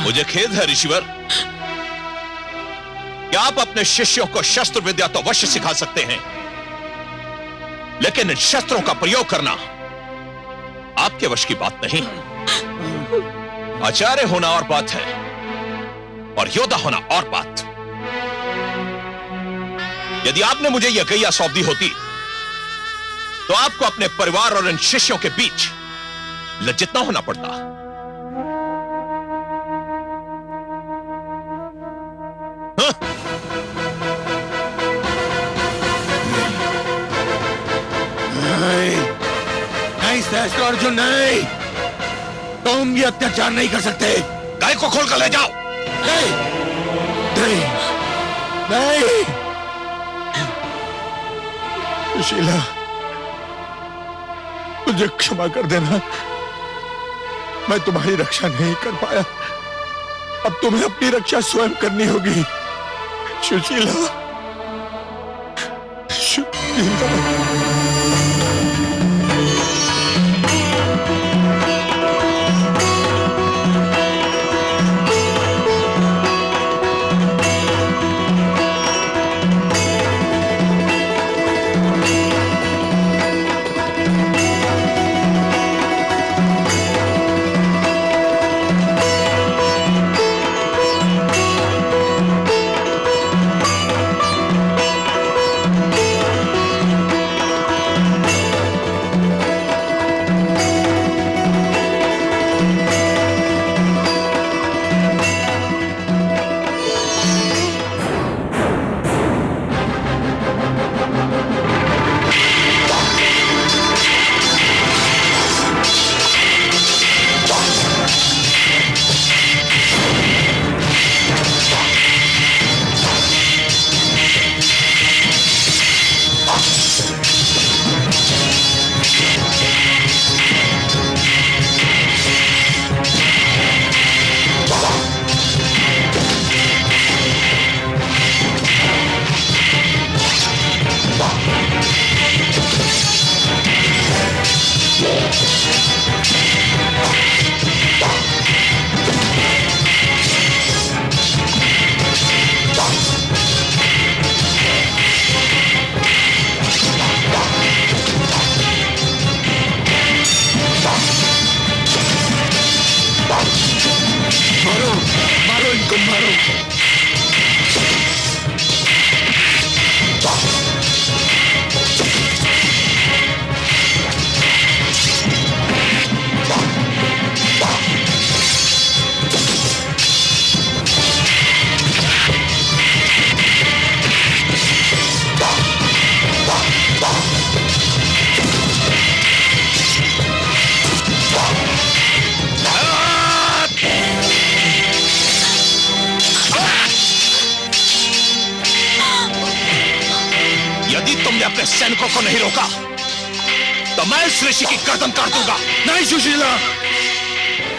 मुझे खेद है ऋषिवर कि आप अपने शिष्यों को शस्त्र विद्या तो अवश्य सिखा सकते हैं, लेकिन इन शस्त्रों का प्रयोग करना आपके वश की बात नहीं। आचार्य होना और बात है और योद्धा होना और बात। यदि आपने मुझे यह गैया सौंप दी होती तो आपको अपने परिवार और इन शिष्यों के बीच लज्जित न होना पड़ता। हाँ? नहीं सहस्त्र अर्जुन, नहीं, तुम ये अत्याचार नहीं कर सकते। गाय को खोल कर ले जाओ। नहीं, नहीं, नहीं। सुशीला, मुझे क्षमा कर देना, मैं तुम्हारी रक्षा नहीं कर पाया। अब तुम्हें अपनी रक्षा स्वयं करनी होगी। सुशीला, सुशीला। तुमने अपने सैनिकों को नहीं रोका तो मैं इस ऋषि की गर्दन काट दूंगा। नहीं सुशीला,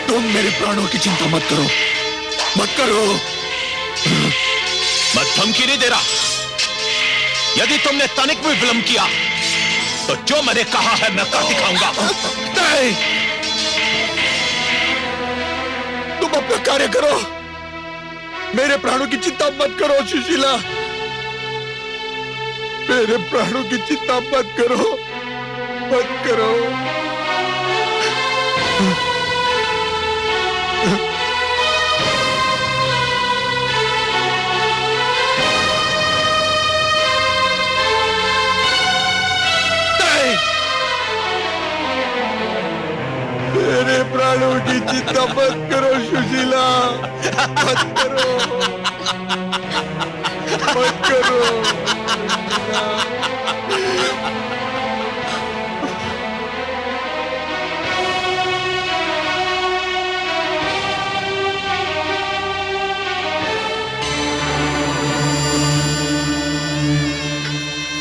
तुम मेरे प्राणों की चिंता मत करो, मत करो। मैं धमकी नहीं दे रहा। यदि तुमने तनिक भी विलंब किया तो जो मैंने कहा है मैं कर दिखाऊंगा। नहीं, तुम अपना कार्य करो, मेरे प्राणों की चिंता मत करो सुशीला, मेरे प्राणों की चिंता मत करो, मत करो। मेरे प्राणों की चिंता मत करो सुशीला, मत करो, मत करो।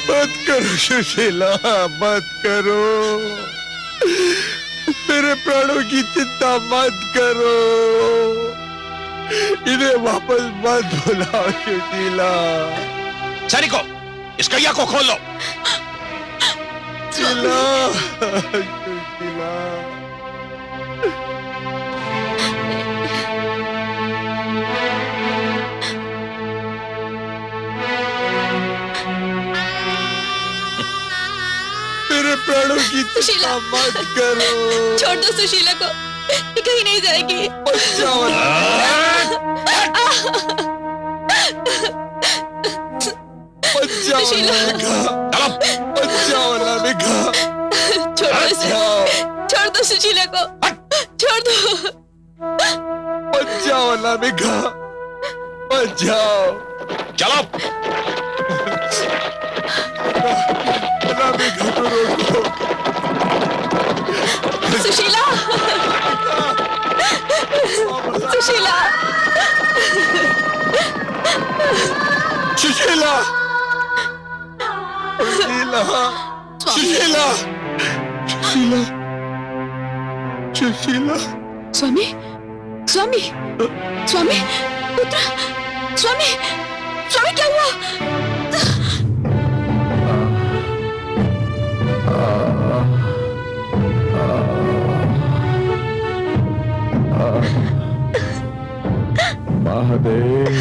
मत करो सुशीला, मत करो, मेरे प्राणों की चिंता मत करो, इन्हें वापस मत बुलाओ सुशीला। सैनिकों, इस कैया को खोल लो। सुशीला, सुशीला। मेरे प्राणों की चिंता मत करो। छोड़ दो सुशीला को, ये कहीं नहीं जाएगी। छोड़ दो सुशीला को, छोड़ दो। मत जाओ अनामिका, मत जाओ। चलो अनामिका को रोको। सुशीला, सुशीला, सुशीला, सुशीला, सुशीला, सुशीला। स्वामी, स्वामी, स्वामी, पुत्र, स्वामी, स्वामी क्या हुआ? महादेव,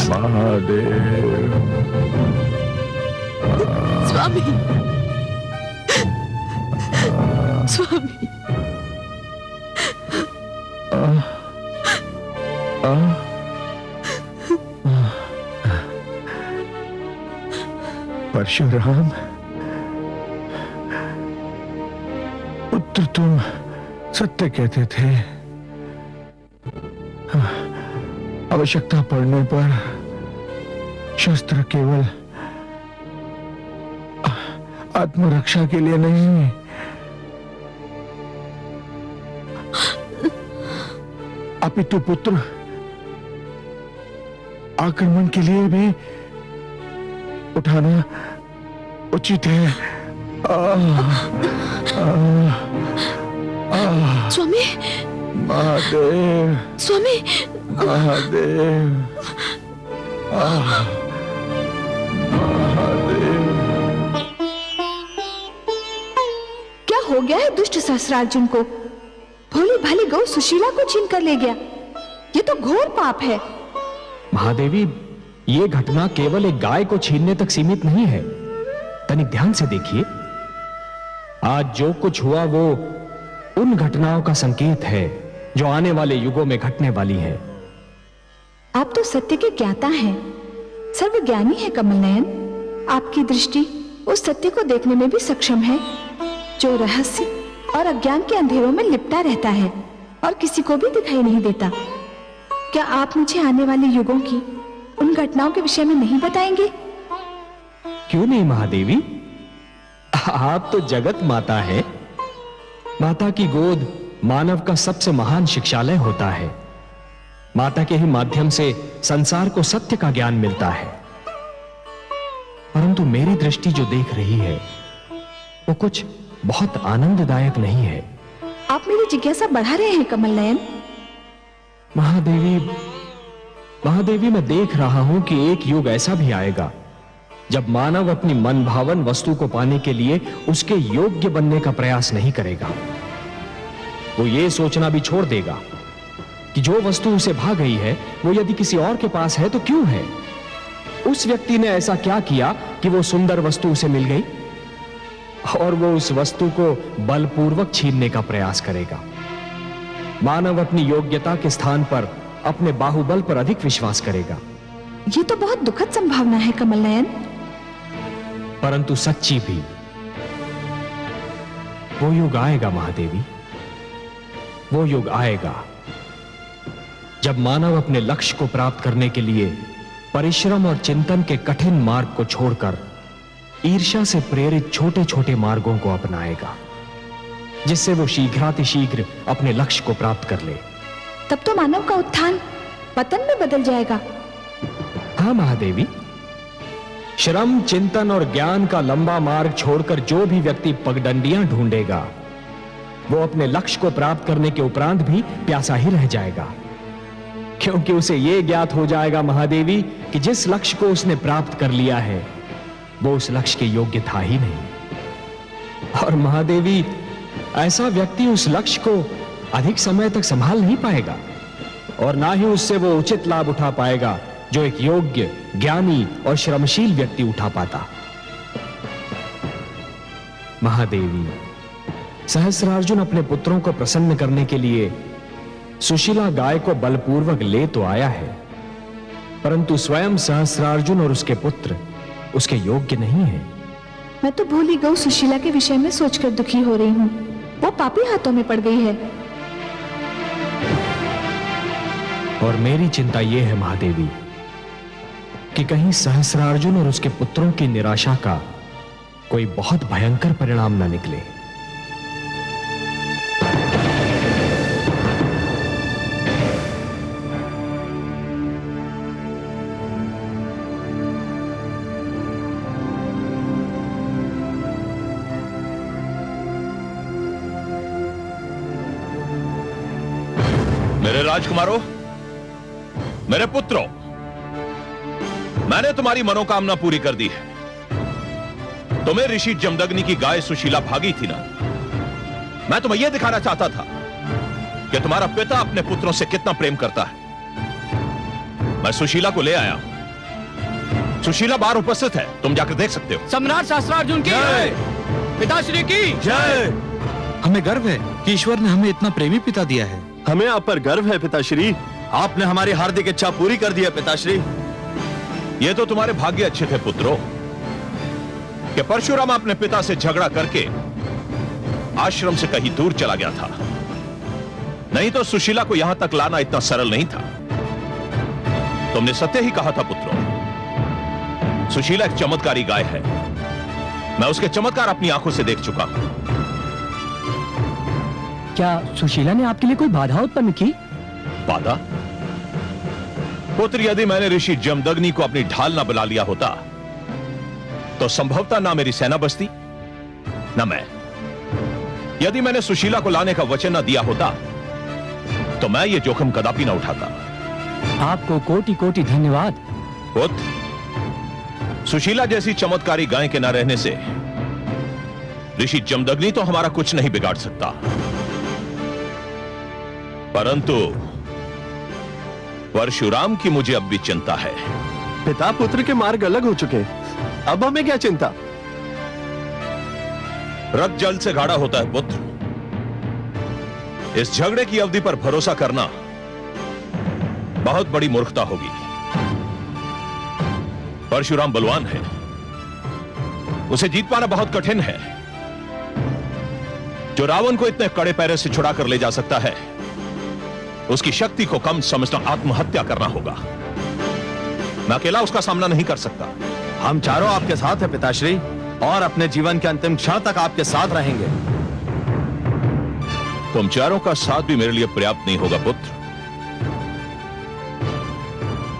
महादेव। स्वामी, स्वामी। परशुराम, पुत्र तुम सत्य कहते थे। आवश्यकता पड़ने पर शस्त्र केवल आत्मरक्षा के लिए नहीं, अपितु पुत्र आक्रमण के लिए भी उठाना उचित है। स्वामी, महादेव, स्वामी, महादेव, महादेव। क्या हो गया है दुष्ट सहस्रार्जुन को? भोली भाली गौ सुशीला को छीन कर ले गया। ये तो घोर पाप है। महादेवी, ये घटना केवल एक गाय को छीनने तक सीमित नहीं है। तनिक ध्यान से देखिए, आज जो कुछ हुआ वो उन घटनाओं का संकेत है जो आने वाले युगों में घटने वाली है। आप तो सत्य के ज्ञाता हैं, सर्वज्ञानी है कमल नयन। आपकी दृष्टि उस सत्य को देखने में भी सक्षम है जो रहस्य और अज्ञान के अंधेरों में लिपटा रहता है और किसी को भी दिखाई नहीं देता। क्या आप मुझे आने वाले युगों की उन घटनाओं के विषय में नहीं बताएंगे? क्यों नहीं महादेवी, आप तो जगत माता है। माता की गोद मानव का सबसे महान शिक्षालय होता है। माता के ही माध्यम से संसार को सत्य का ज्ञान मिलता है। परंतु मेरी दृष्टि जो देख रही है वो कुछ बहुत आनंददायक नहीं है। आप मेरी जिज्ञासा बढ़ा रहे हैं कमल नयन। महादेवी, मैं देख रहा हूं कि एक युग ऐसा भी आएगा जब मानव अपनी मन भावन वस्तु को पाने के लिए उसके योग्य बनने का प्रयास नहीं करेगा। वो ये सोचना भी छोड़ देगा कि जो वस्तु उसे भा गई है वो यदि किसी और के पास है तो क्यों है। उस व्यक्ति ने ऐसा क्या किया कि वो सुंदर वस्तु उसे मिल गई, और वो उस वस्तु को बलपूर्वक छीनने का प्रयास करेगा। मानव अपनी योग्यता के स्थान पर अपने बाहुबल पर अधिक विश्वास करेगा। ये तो बहुत दुखद संभावना है कमल नयन। परंतु सच्ची भी। वो युग आएगा महादेवी, वो युग आएगा जब मानव अपने लक्ष्य को प्राप्त करने के लिए परिश्रम और चिंतन के कठिन मार्ग को छोड़कर ईर्ष्या से प्रेरित छोटे छोटे मार्गों को अपनाएगा, जिससे वो शीघ्रातिशीघ्र अपने लक्ष्य को प्राप्त कर ले। तब तो मानव का उत्थान पतन में बदल जाएगा। हाँ महादेवी, श्रम, चिंतन और ज्ञान का लंबा मार्ग छोड़कर जो भी व्यक्ति पगडंडियां ढूंढेगा वो अपने लक्ष्य को प्राप्त करने के उपरांत भी प्यासा ही रह जाएगा, क्योंकि उसे यह ज्ञात हो जाएगा महादेवी कि जिस लक्ष्य को उसने प्राप्त कर लिया है वो उस लक्ष्य के योग्य था ही नहीं। और महादेवी, ऐसा व्यक्ति उस लक्ष्य को अधिक समय तक संभाल नहीं पाएगा और ना ही उससे वो उचित लाभ उठा पाएगा जो एक योग्य, ज्ञानी और श्रमशील व्यक्ति उठा पाता। महादेवी, सहस्रार्जुन अपने पुत्रों को प्रसन्न करने के लिए सुशीला गाय को बलपूर्वक ले तो आया है, परंतु स्वयं सहस्रार्जुन और उसके पुत्र उसके योग्य नहीं है। मैं तो भूली गऊ सुशीला के विषय में सोचकर दुखी हो रही हूँ। वो पापी हाथों में पड़ गई है। और मेरी चिंता यह है महादेवी कि कहीं सहस्रार्जुन और उसके पुत्रों की निराशा का कोई बहुत भयंकर परिणाम न निकले। मेरे राजकुमारों, मेरे पुत्रों, मैंने तुम्हारी मनोकामना पूरी कर दी है। तुम्हें ऋषि जमदग्नि की गाय सुशीला भागी थी ना। मैं तुम्हें यह दिखाना चाहता था कि तुम्हारा पिता अपने पुत्रों से कितना प्रेम करता है। मैं सुशीला को ले आया हूं। सुशीला बाहर उपस्थित है, तुम जाकर देख सकते हो। सम्राट सहस्रार्जुन की जय, पिताश्री की जय। हमें गर्व है कि ईश्वर ने हमें इतना प्रेमी पिता दिया है। हमें आप पर गर्व है पिताश्री। आपने हमारी हार्दिक इच्छा पूरी कर दी है पिताश्री। ये तो तुम्हारे भाग्य अच्छे थे पुत्रों कि परशुराम अपने पिता से झगड़ा करके आश्रम से कहीं दूर चला गया था, नहीं तो सुशीला को यहां तक लाना इतना सरल नहीं था। तुमने सत्य ही कहा था पुत्रों। सुशीला एक चमत्कारी गाय है। मैं उसके चमत्कार अपनी आंखों से देख चुका हूं। क्या सुशीला ने आपके लिए कोई बाधा उत्पन्न की? बाधा? पुत्र, यदि मैंने ऋषि जमदग्नि को अपनी ढाल ना बुला लिया होता तो संभवतः ना मेरी सेना बचती ना मैं। यदि मैंने सुशीला को लाने का वचन ना दिया होता तो मैं ये जोखिम कदापि ना उठाता। आपको कोटि कोटि धन्यवाद। पुत्र, सुशीला जैसी चमत्कारी गाय के ना रहने से ऋषि जमदग्नि तो हमारा कुछ नहीं बिगाड़ सकता, परंतु परशुराम की मुझे अब भी चिंता है। पिता पुत्र के मार्ग अलग हो चुके, अब हमें क्या चिंता? रक्त जल से गाढ़ा होता है पुत्र। इस झगड़े की अवधि पर भरोसा करना बहुत बड़ी मूर्खता होगी। परशुराम बलवान है, उसे जीत पाना बहुत कठिन है। जो रावण को इतने कड़े पैरे से छुड़ा कर ले जा सकता है, उसकी शक्ति को कम समझना आत्महत्या करना होगा। मैं अकेला उसका सामना नहीं कर सकता। हम चारों आपके साथ हैं पिताश्री, और अपने जीवन के अंतिम क्षण तक आपके साथ रहेंगे। तुम चारों का साथ भी मेरे लिए पर्याप्त नहीं होगा पुत्र।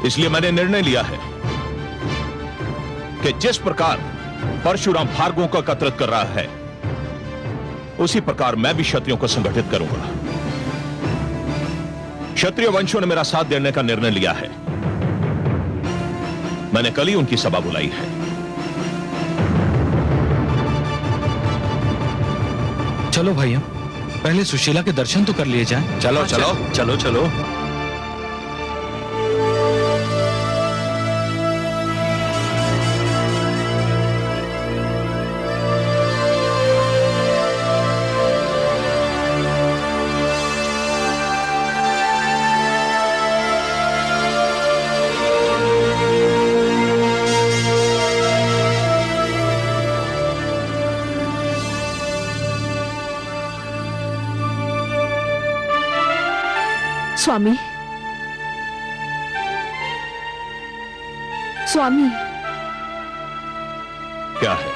इसलिए मैंने निर्णय लिया है कि जिस प्रकार परशुराम भार्गवों को एकत्रित कर रहा है, उसी प्रकार मैं भी क्षत्रियों को संगठित करूंगा। क्षत्रिय वंशों ने मेरा साथ देने का निर्णय लिया है। मैंने कल ही उनकी सभा बुलाई है। चलो भैया, पहले सुशीला के दर्शन तो कर लिए जाएं। चलो चलो चलो चलो। स्वामी, स्वामी, क्या है?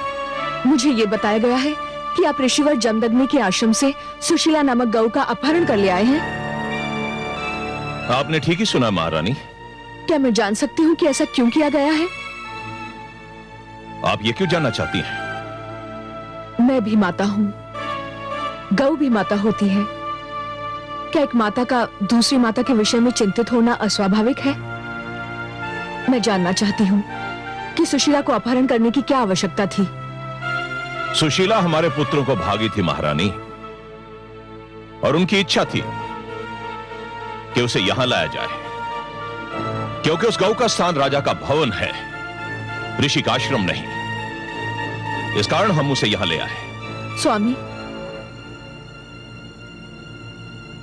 मुझे ये बताया गया है कि आप ऋषिवर जमदग्नि के आश्रम से सुशीला नामक गऊ का अपहरण कर ले आए हैं। आपने ठीक ही सुना महारानी। क्या मैं जान सकती हूँ कि ऐसा क्यों किया गया है? आप ये क्यों जानना चाहती हैं? मैं भी माता हूँ, गऊ भी माता होती है। क्या एक माता का दूसरी माता के विषय में चिंतित होना अस्वाभाविक है? मैं जानना चाहती हूँ कि सुशीला को अपहरण करने की क्या आवश्यकता थी? सुशीला हमारे पुत्रों को भागी थी महारानी, और उनकी इच्छा थी कि उसे यहां लाया जाए, क्योंकि उस गऊ का स्थान राजा का भवन है, ऋषि का आश्रम नहीं। इस कारण हम उसे यहां ले आए। स्वामी,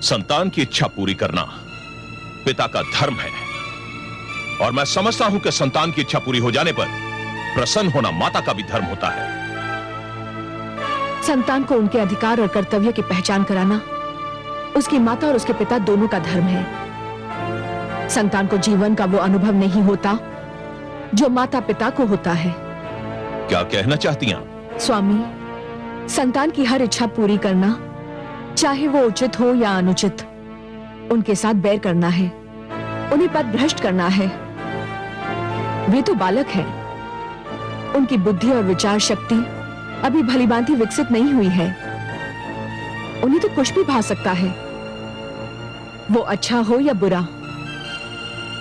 संतान की इच्छा पूरी करना पिता का धर्म है, और मैं समझता हूं कि संतान की इच्छा पूरी हो जाने पर प्रसन्न होना माता का भी धर्म होता है। संतान को उनके अधिकार और कर्तव्य की पहचान कराना उसकी माता और उसके पिता दोनों का धर्म है। संतान को जीवन का वो अनुभव नहीं होता जो माता पिता को होता है। क्या कहना चाहती हैं? स्वामी, संतान की हर इच्छा पूरी करना, चाहे वो उचित हो या अनुचित, उनके साथ बैर करना है, उन्हें पथ भ्रष्ट करना है। वे तो बालक हैं, उनकी बुद्धि और विचार शक्ति अभी भलीभांति विकसित नहीं हुई है। उन्हें तो कुछ भी भा सकता है, वो अच्छा हो या बुरा,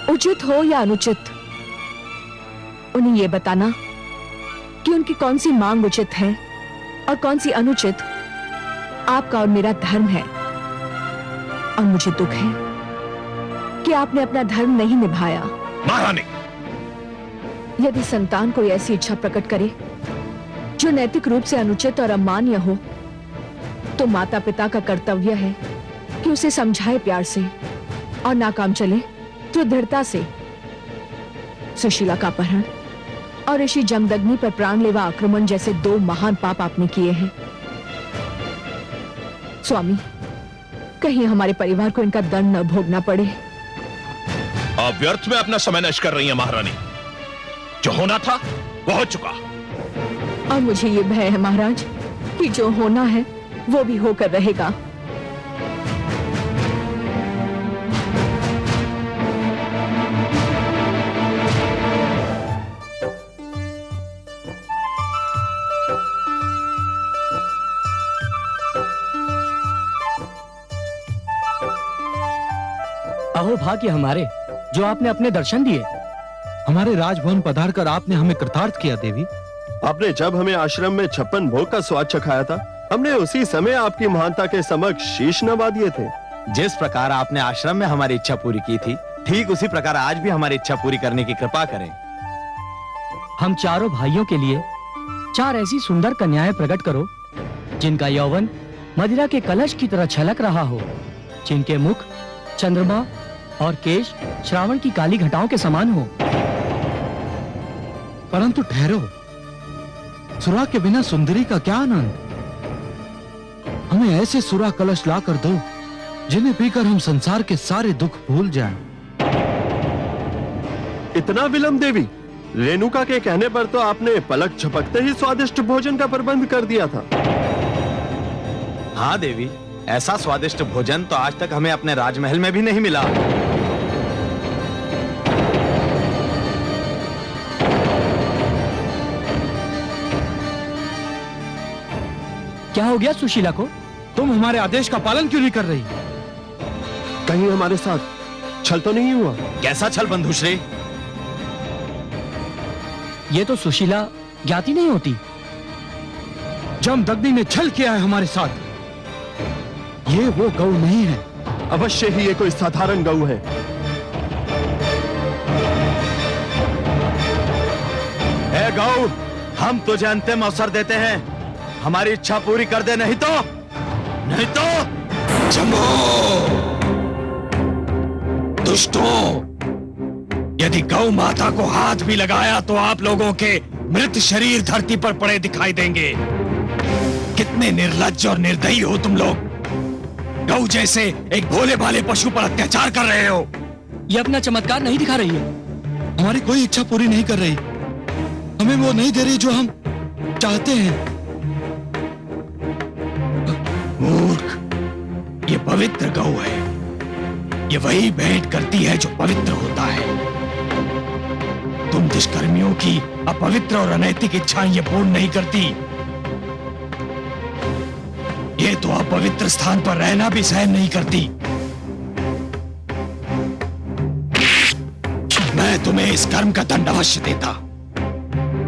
उचित हो या अनुचित। उन्हें यह बताना कि उनकी कौन सी मांग उचित है और कौन सी अनुचित आपका और मेरा धर्म है। और मुझे दुख है कि आपने अपना धर्म नहीं निभाया। महारानी, यदि संतान कोई ऐसी इच्छा प्रकट करे जो नैतिक रूप से अनुचित और अमान्य हो, तो माता पिता का कर्तव्य है कि उसे समझाए प्यार से, और नाकाम चले तो दृढ़ता से। सुशीला का अपहरण और ऋषि जमदग्नि पर प्राणलेवा आक्रमण जैसे दो महान पाप आपने किए हैं। स्वामी, कहीं हमारे परिवार को इनका दंड न भोगना पड़े। आप व्यर्थ में अपना समय नष्ट कर रही हैं महारानी। जो होना था वो हो चुका। और मुझे ये भय है महाराज कि जो होना है वो भी होकर रहेगा। अहो भाग्य हमारे जो आपने अपने दर्शन दिए। हमारे राजभवन पधार कर आपने हमें कृतार्थ किया देवी। आपने जब हमें आश्रम में 56 भोग का स्वाद चखाया था, हमने उसी समय आपकी महानता के समक्ष शीश नवा दिए थे। जिस प्रकार आपने आश्रम में हमारी इच्छा पूरी की थी, ठीक उसी प्रकार आज भी हमारी इच्छा पूरी करने की कृपा करें। हम चारों भाइयों के लिए 4 ऐसी सुंदर कन्याएं प्रकट करो जिनका यौवन मदिरा के कलश की तरह छलक रहा हो, जिनके मुख चंद्रमा और केश श्रावण की काली घटाओं के समान हो। परंतु ठहरो, सुरा के बिना सुंदरी का क्या आनंद। हमें ऐसे सुरा कलश ला कर दो जिन्हें पीकर हम संसार के सारे दुख भूल जाएं। इतना विलंब देवी? रेणुका के कहने पर तो आपने पलक झपकते ही स्वादिष्ट भोजन का प्रबंध कर दिया था। हाँ देवी, ऐसा स्वादिष्ट भोजन तो आज तक हमें अपने राजमहल में भी नहीं मिला। क्या हो गया सुशीला को? तुम हमारे आदेश का पालन क्यों नहीं कर रही? कहीं हमारे साथ छल तो नहीं हुआ? कैसा छल बंधुश्री? ये तो सुशीला ज्ञाति नहीं होती। जमदग्नि ने छल किया है हमारे साथ। ये वो गौ नहीं है। अवश्य ही ये कोई साधारण गऊ है। ए गौ, हम तुझे अंतिम अवसर देते हैं, हमारी इच्छा पूरी कर दे, नहीं तो जम्बो, दुष्टों, यदि गौ माता को हाथ भी लगाया तो आप लोगों के मृत शरीर धरती पर पड़े दिखाई देंगे। कितने निर्लज्ज और निर्दयी हो तुम लोग। गौ जैसे एक भोले भाले पशु पर अत्याचार कर रहे हो। ये अपना चमत्कार नहीं दिखा रही है। हमारी कोई इच्छा पूरी नहीं कर रही। हमें वो नहीं दे रही जो हम चाहते हैं। मूर्ख, ये पवित्र गौ है। ये वही भेंट करती है जो पवित्र होता है। तुम दुष्कर्मियों की अपवित्र और अनैतिक इच्छाएं ये पूर्ण नहीं करती। ये तो अपवित्र स्थान पर रहना भी सहन नहीं करती। मैं तुम्हें इस कर्म का दंड अवश्य देता,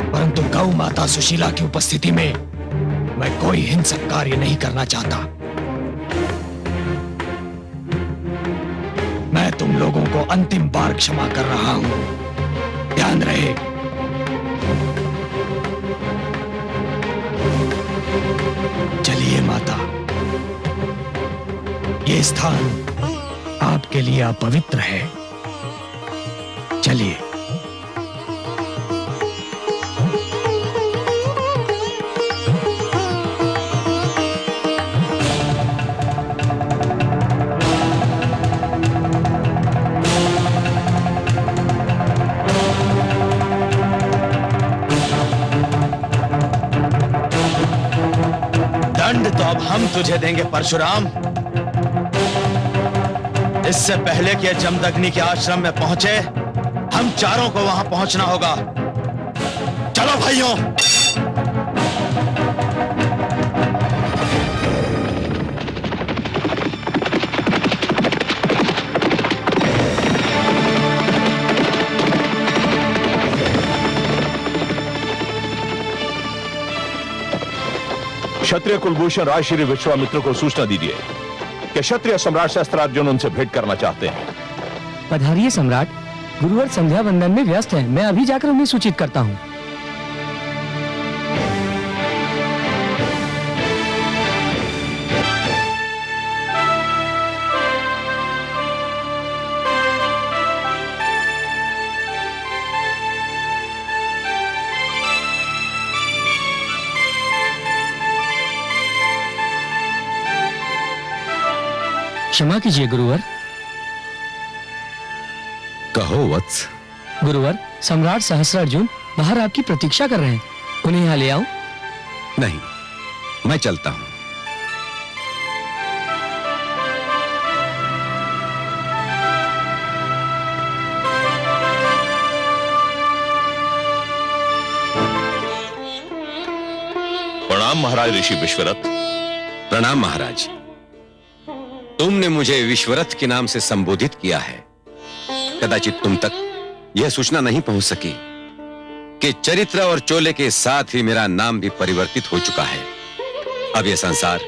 परंतु गौ माता सुशीला की उपस्थिति में मैं कोई हिंसक कार्य नहीं करना चाहता। मैं तुम लोगों को अंतिम बार क्षमा कर रहा हूं, ध्यान रहे। चलिए माता, ये स्थान आपके लिए अपवित्र है। चलिए। दंड तो अब हम तुझे देंगे परशुराम। इससे पहले कि जमदग्नि के आश्रम में पहुंचे, हम चारों को वहां पहुंचना होगा। चलो भाइयों। क्षत्रिय कुलभूषण राज श्री विश्वामित्र को सूचना दीजिए कि क्षत्रिय सम्राट शस्त्रार्जुन उनसे भेंट करना चाहते हैं। पधारिए सम्राट। गुरुवर संध्या वंदन में व्यस्त हैं। मैं अभी जाकर उन्हें सूचित करता हूँ। क्षमा कीजिए गुरुवर। कहो वत्स। गुरुवर, सम्राट सहस्त्रार्जुन बाहर आपकी प्रतीक्षा कर रहे हैं। उन्हें यहाँ ले आओ। नहीं, मैं चलता हूं। प्रणाम महाराज ऋषि विश्वरथ। प्रणाम महाराज। तुमने मुझे विश्वरथ के नाम से संबोधित किया है। कदाचित तुम तक यह सूचना नहीं पहुंच सकी कि चरित्र और चोले के साथ ही मेरा नाम भी परिवर्तित हो चुका है। अब यह संसार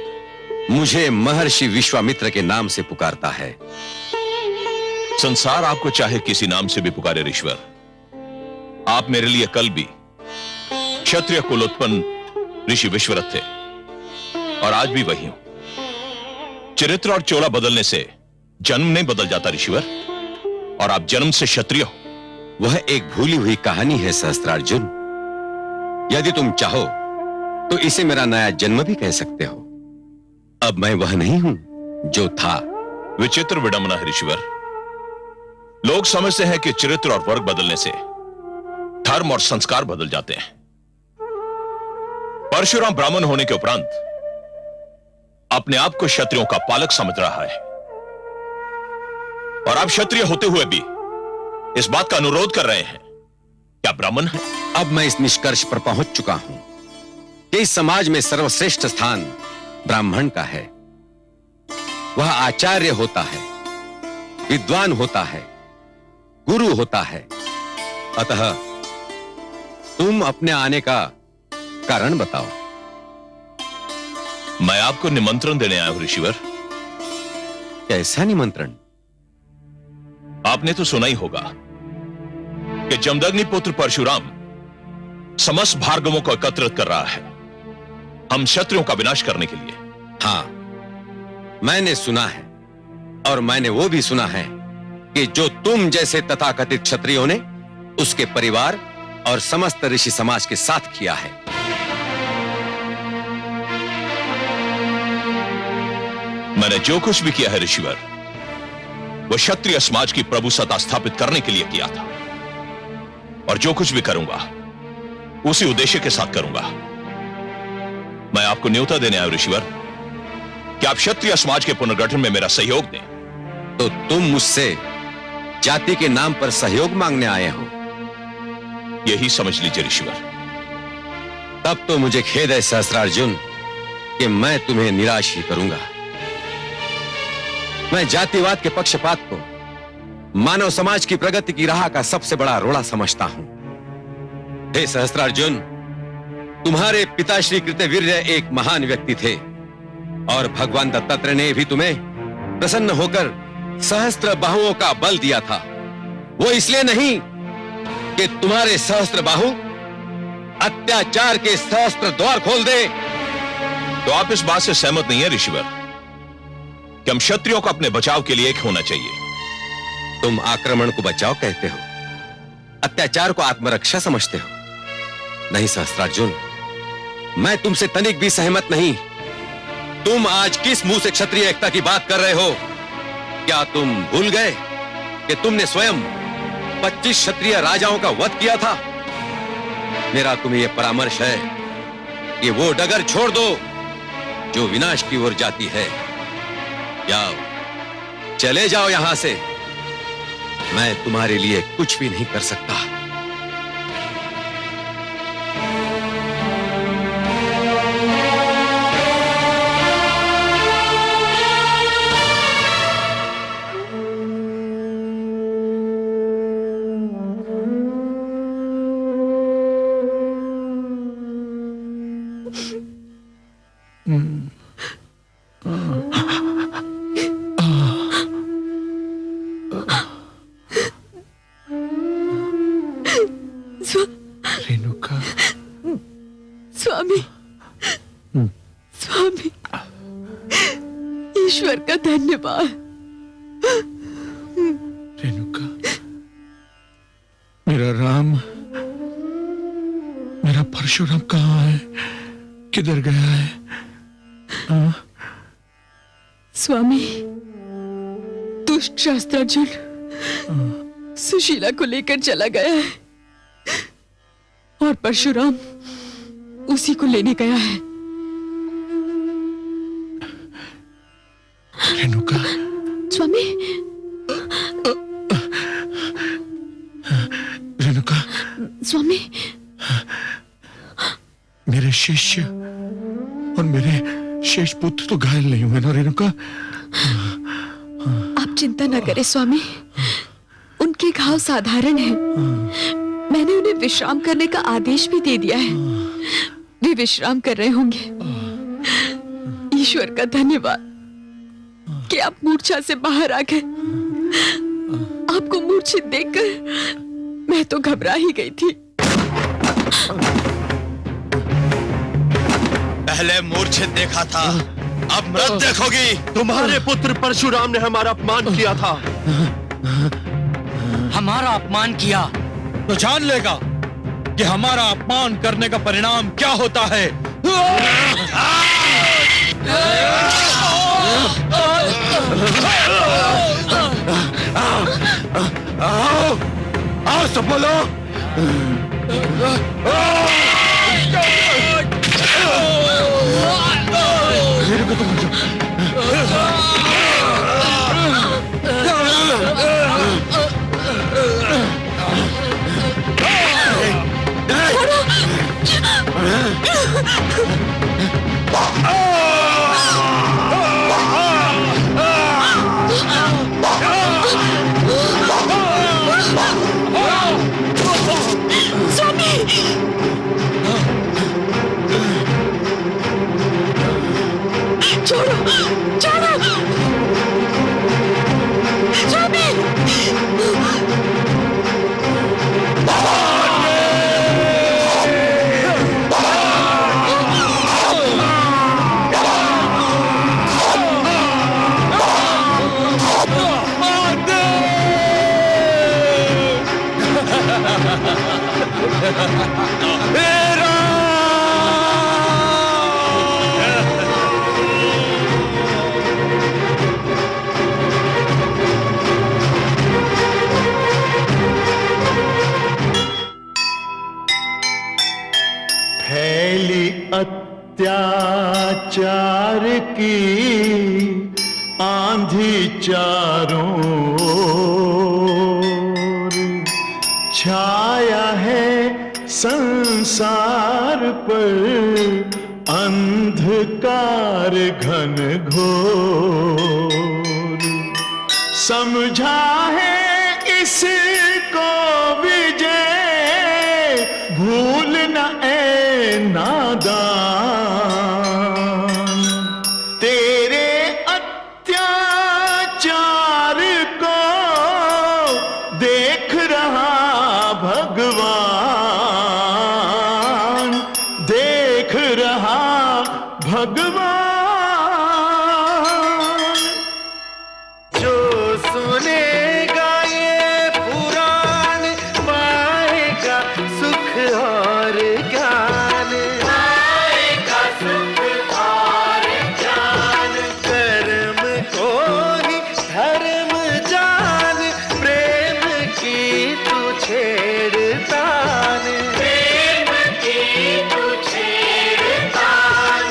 मुझे महर्षि विश्वामित्र के नाम से पुकारता है। संसार आपको चाहे किसी नाम से भी पुकारे ऋषवर, आप मेरे लिए कल भी क्षत्रिय कुलोत्पन्न ऋषि विश्वरथ थे और आज भी वही हूं। चरित्र और चोला बदलने से जन्म नहीं बदल जाता ऋषिवर, और आप जन्म से क्षत्रिय हो। वह एक भूली हुई कहानी है सहस्त्रार्जुन। यदि तुम चाहो तो इसे मेरा नया जन्म भी कह सकते हो। अब मैं वह नहीं हूं जो था। विचित्र विडंबना है ऋषिवर। लोग समझते हैं कि चरित्र और वर्ग बदलने से धर्म और संस्कार बदल जाते हैं। परशुराम ब्राह्मण होने के उपरांत अपने आप को क्षत्रियों का पालक समझ रहा है, और आप क्षत्रिय होते हुए भी इस बात का अनुरोध कर रहे हैं क्या ब्राह्मण है? अब मैं इस निष्कर्ष पर पहुंच चुका हूं कि इस समाज में सर्वश्रेष्ठ स्थान ब्राह्मण का है, वह आचार्य होता है, विद्वान होता है, गुरु होता है। अतः तुम अपने आने का कारण बताओ। मैं आपको निमंत्रण देने आया हूं ऋषिवर। कैसा निमंत्रण? आपने तो सुना ही होगा कि जमदग्नि पुत्र परशुराम समस्त भार्गवों को एकत्रित कर रहा है हम क्षत्रियों का विनाश करने के लिए। हाँ, मैंने सुना है, और मैंने वो भी सुना है कि जो तुम जैसे तथाकथित क्षत्रियों ने उसके परिवार और समस्त ऋषि समाज के साथ किया है। मैंने जो कुछ भी किया है ऋषिवर, वो क्षत्रिय समाज की प्रभुसत्ता स्थापित करने के लिए किया था, और जो कुछ भी करूंगा उसी उद्देश्य के साथ करूंगा। मैं आपको न्योता देने आया ऋषिवर कि आप क्षत्रिय समाज के पुनर्गठन में मेरा सहयोग दें। तो तुम मुझसे जाति के नाम पर सहयोग मांगने आए हो? यही समझ लीजिए ऋषिवर। तब तो मुझे खेद है सहस्त्रार्जुन कि मैं तुम्हें निराश ही करूंगा। मैं जातिवाद के पक्षपात को मानव समाज की प्रगति की राह का सबसे बड़ा रोड़ा समझता हूं। हे सहस्त्रार्जुन, तुम्हारे पिता श्री कृतवीर्य एक महान व्यक्ति थे, और भगवान दत्तात्रेय ने भी तुम्हें प्रसन्न होकर सहस्त्र बाहुओं का बल दिया था। वो इसलिए नहीं कि तुम्हारे सहस्त्र बाहु अत्याचार के सहस्त्र द्वार खोल दे। तो आप इस बात से सहमत नहीं है ऋषिवर कि हम क्षत्रियों को अपने बचाव के लिए एक होना चाहिए? तुम आक्रमण को बचाव कहते हो, अत्याचार को आत्मरक्षा समझते हो। नहीं सहस्त्रार्जुन, मैं तुमसे तनिक भी सहमत नहीं। तुम आज किस मुंह से क्षत्रिय एकता की बात कर रहे हो? क्या तुम भूल गए कि तुमने स्वयं 25 क्षत्रिय राजाओं का वध किया था? मेरा तुम्हें यह परामर्श है कि वो डगर छोड़ दो जो विनाश की ओर जाती है। जाओ, चले जाओ यहां से। मैं तुम्हारे लिए कुछ भी नहीं कर सकता। रेणुका, स्वामी, स्वामी, ईश्वर का धन्यवाद। रेणुका, मेरा राम, मेरा परशुराम कहाँ है? किधर गया है? स्वामी, दुष्ट शास्त्रार्जुन सुशीला को लेकर चला गया है, और परशुराम उसी को लेने गया है। रेणुका, स्वामी, रेणुका, स्वामी, मेरे शिष्य और मेरे शेष पुत्र तो घायल नहीं हुए ना रेणुका? आप चिंता न करें स्वामी, उनके घाव साधारण हैं। मैंने उन्हें विश्राम करने का आदेश भी दे दिया है। वे विश्राम कर रहे होंगे। ईश्वर का धन्यवाद कि आप मूर्छा से बाहर आ गए। आपको मूर्छित देखकर मैं तो घबरा ही गई थी। पहले मूर्छित देखा था, अब मृत देखोगी। तुम्हारे पुत्र परशुराम ने हमारा अपमान किया था। हमारा अपमान किया तो जान लेगा कि हमारा अपमान करने का परिणाम क्या होता है। आओ, आओ सब बोलो। फैली अत्याचार की आंधी चारों ओर, छाया है संसार पर अंधकार घन घोर। समझा है इसको विजय, भूल न ए नादान। तेरे अत्याचार को देख रहा भगवान, देख रहा भगवान। जो सुनेगा ये पुराण पाएगा सुख और ज्ञान, पाएगा सुख और ज्ञान। कर्म को ही धर्म जान, प्रेम की तू छेड़तान, प्रेम की तू छेड़तान।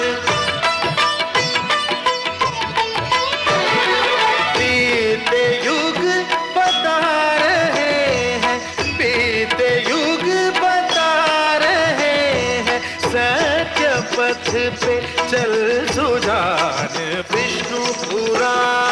बीते युग बता रहे हैं, बीते युग बता रहे हैं, सत्य पथ पे चल सुजान। विष्णु पुराण